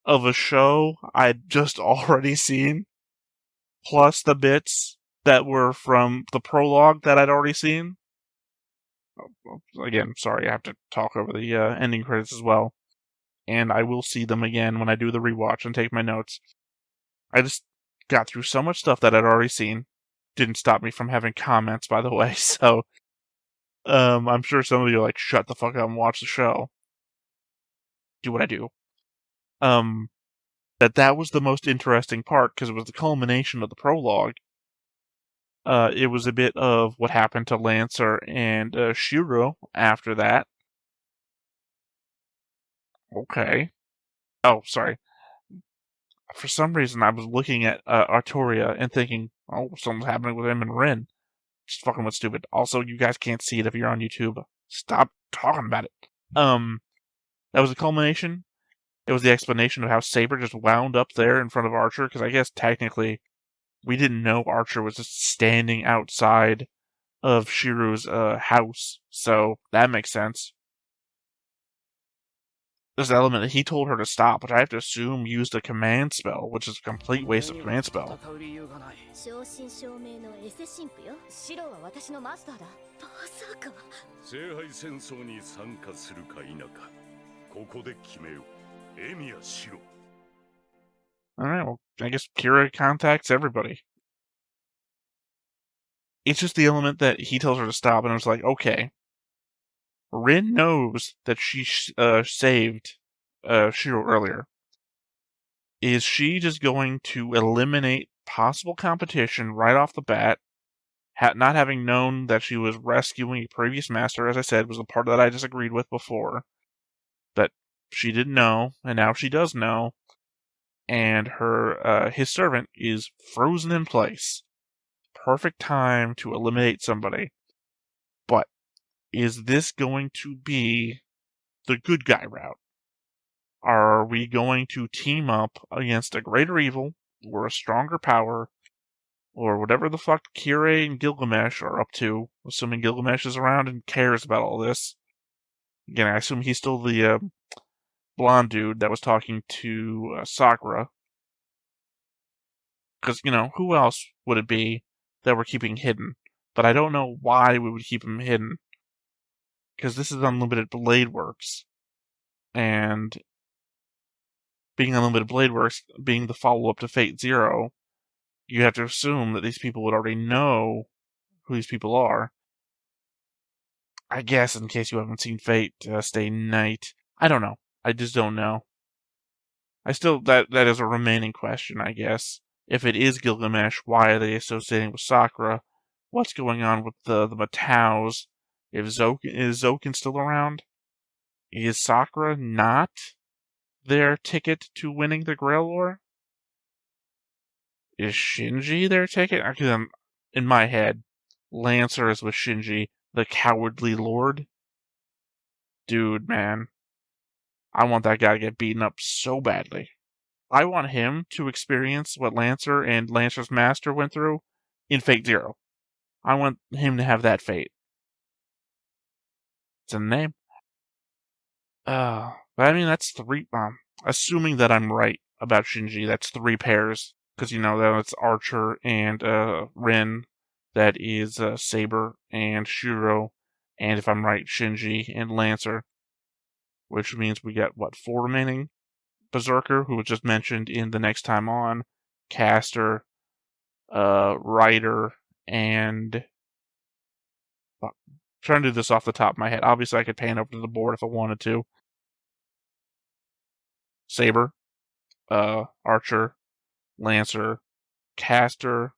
of a show I'd just already seen, plus the bits that were from the prologue that I'd already seen. Again, sorry, I have to talk over the ending credits as well. And I will see them again when I do the rewatch and take my notes. I just got through so much stuff that I'd already seen. Didn't stop me from having comments, by the way, so I'm sure some of you are like, shut the fuck up and watch the show. Do what I do. That was the most interesting part, because it was the culmination of the prologue. It was a bit of what happened to Lancer and Shiro after that. Okay. Oh, sorry. For some reason, I was looking at Artoria and thinking, oh, something's happening with him and Rin. Just fucking what's stupid. Also, you guys can't see it if you're on YouTube. Stop talking about it. That was the culmination. It was the explanation of how Saber just wound up there in front of Archer, because I guess technically we didn't know Archer was just standing outside of Shiro's house, so that makes sense. This element that he told her to stop, which I have to assume used a command spell, which is a complete waste of command spell. 正真正銘のエセ神父よ。シロは私のマスターだ。まさか。聖杯戦争に参加するか否か、ここで決めよう。エミヤシロ。Alright, well, I guess Kira contacts everybody. It's just the element that he tells her to stop, and I was like, okay. Rin knows that she saved Shiro earlier. Is she just going to eliminate possible competition right off the bat, not having known that she was rescuing a previous master, as I said, was the part that I disagreed with before, that she didn't know, and now she does know, and her his servant is frozen in place. Perfect time to eliminate somebody. But is this going to be the good guy route? Are we going to team up against a greater evil or a stronger power or whatever the fuck Kirei and Gilgamesh are up to, assuming Gilgamesh is around and cares about all this. Again, I assume he's still the blonde dude that was talking to Sakura. Because, who else would it be that we're keeping hidden? But I don't know why we would keep him hidden. Because this is Unlimited Blade Works. And being Unlimited Blade Works, being the follow-up to Fate Zero, you have to assume that these people would already know who these people are. I guess, in case you haven't seen Fate Stay Night. I don't know. I just don't know. That is a remaining question, I guess. If it is Gilgamesh, why are they associating with Sakura? What's going on with the Mataus? Is Zoken still around? Is Sakura not their ticket to winning the Grail Lore? Is Shinji their ticket? Because in my head, Lancer is with Shinji, the cowardly lord. Dude, man. I want that guy to get beaten up so badly. I want him to experience what Lancer and Lancer's master went through in Fate Zero. I want him to have that fate. It's in the name. But I mean, that's 3. Assuming that I'm right about Shinji, that's 3 pairs. Because, that's Archer and Rin. That is Saber and Shuro. And if I'm right, Shinji and Lancer. Which means we got, 4 remaining? Berserker, who was just mentioned in The Next Time On. Caster. Rider. And... trying to do this off the top of my head. Obviously, I could pan over to the board if I wanted to. Saber, Archer, Lancer, Caster,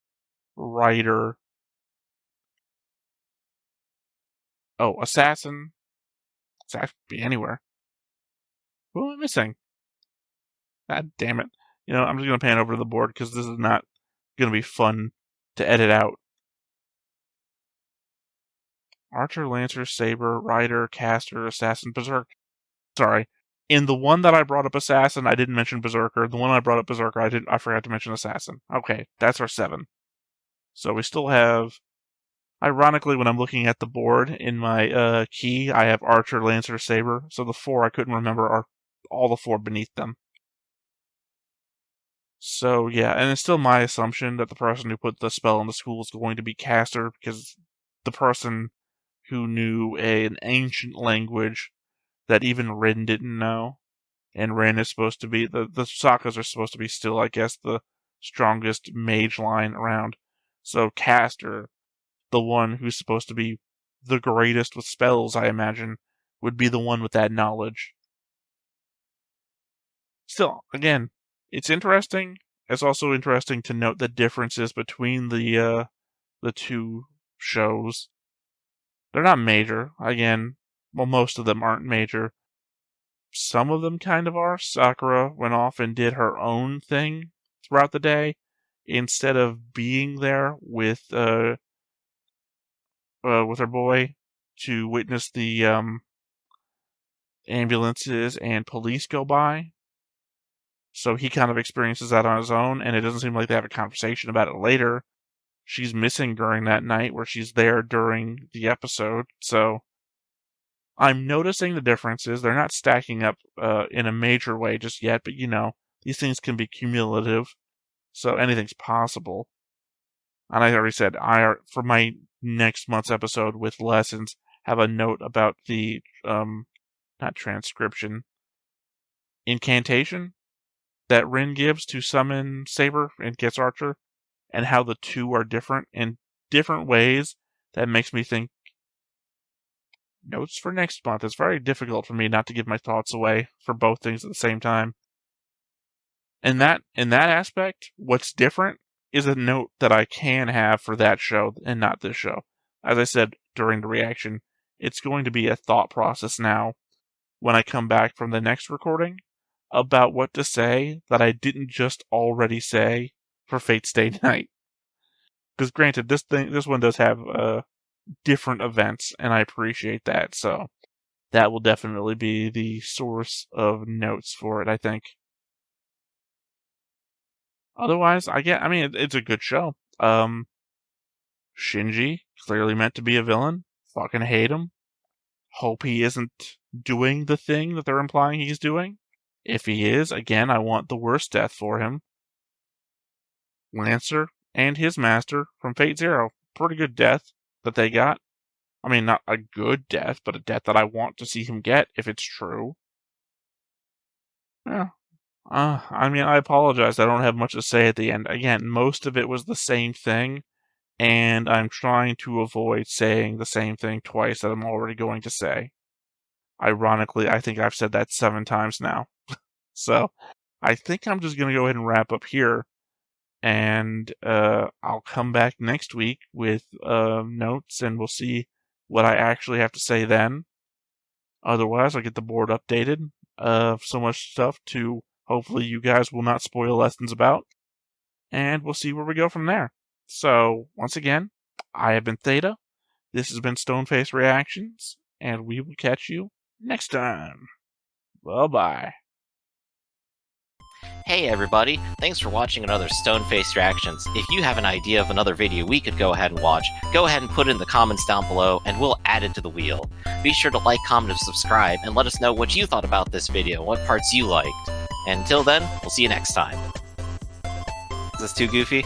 Rider. Oh, Assassin. Assassin could be anywhere. Who am I missing? God damn it. I'm just going to pan over to the board because this is not going to be fun to edit out. Archer, Lancer, Saber, Rider, Caster, Assassin, Berserker. Sorry. In the one that I brought up Assassin, I didn't mention Berserker. The one I brought up Berserker, I forgot to mention Assassin. Okay, that's our 7. So we still have... Ironically, when I'm looking at the board in my key, I have Archer, Lancer, Saber. So the 4 I couldn't remember are all the 4 beneath them. So yeah, and it's still my assumption that the person who put the spell in the school is going to be Caster, because the person who knew an ancient language that even Rin didn't know, and Rin is supposed to be, the Sakas are supposed to be still, I guess, the strongest mage line around. So Caster, the one who's supposed to be the greatest with spells, I imagine, would be the one with that knowledge. Still, again, it's interesting. It's also interesting to note the differences between the 2 shows. They're not major. Again, well, most of them aren't major. Some of them kind of are. Sakura went off and did her own thing throughout the day instead of being there with her boy to witness the ambulances and police go by. So he kind of experiences that on his own, and it doesn't seem like they have a conversation about it later. She's missing during that night where she's there during the episode, so I'm noticing the differences. They're not stacking up in a major way just yet, but these things can be cumulative, so anything's possible. And I already said, for my next month's episode with lessons, have a note about the, not transcription, incantation that Rin gives to summon Saber and gets Archer, and how the 2 are different in different ways. That makes me think notes for next month. It's very difficult for me not to give my thoughts away for both things at the same time. In that aspect, what's different is a note that I can have for that show and not this show. As I said during the reaction, it's going to be a thought process now when I come back from the next recording about what to say that I didn't just already say for Fate Stay Night. Because granted, this one does have different events, and I appreciate that, so that will definitely be the source of notes for it, I think. Otherwise, it's a good show. Shinji, clearly meant to be a villain. Fucking hate him. Hope he isn't doing the thing that they're implying he's doing. If he is, again, I want the worst death for him. Lancer and his master from Fate Zero. Pretty good death that they got. I mean, not a good death, but a death that I want to see him get if it's true. Yeah. I mean, I apologize. I don't have much to say at the end. Again, most of it was the same thing, and I'm trying to avoid saying the same thing twice that I'm already going to say. Ironically, I think I've said that 7 times now. So, I think I'm just going to go ahead and wrap up here, and I'll come back next week with notes, and we'll see what I actually have to say then. Otherwise, I'll get the board updated of so much stuff to hopefully you guys will not spoil lessons about, and we'll see where we go from there. So, once again, I have been Theta, this has been Stoneface Reactions, and we will catch you next time. Bye-bye. Hey everybody, thanks for watching another Stoneface Reactions. If you have an idea of another video we could go ahead and watch, go ahead and put it in the comments down below and we'll add it to the wheel. Be sure to like, comment, and subscribe, and let us know what you thought about this video, what parts you liked. And until then, we'll see you next time. Is this too goofy?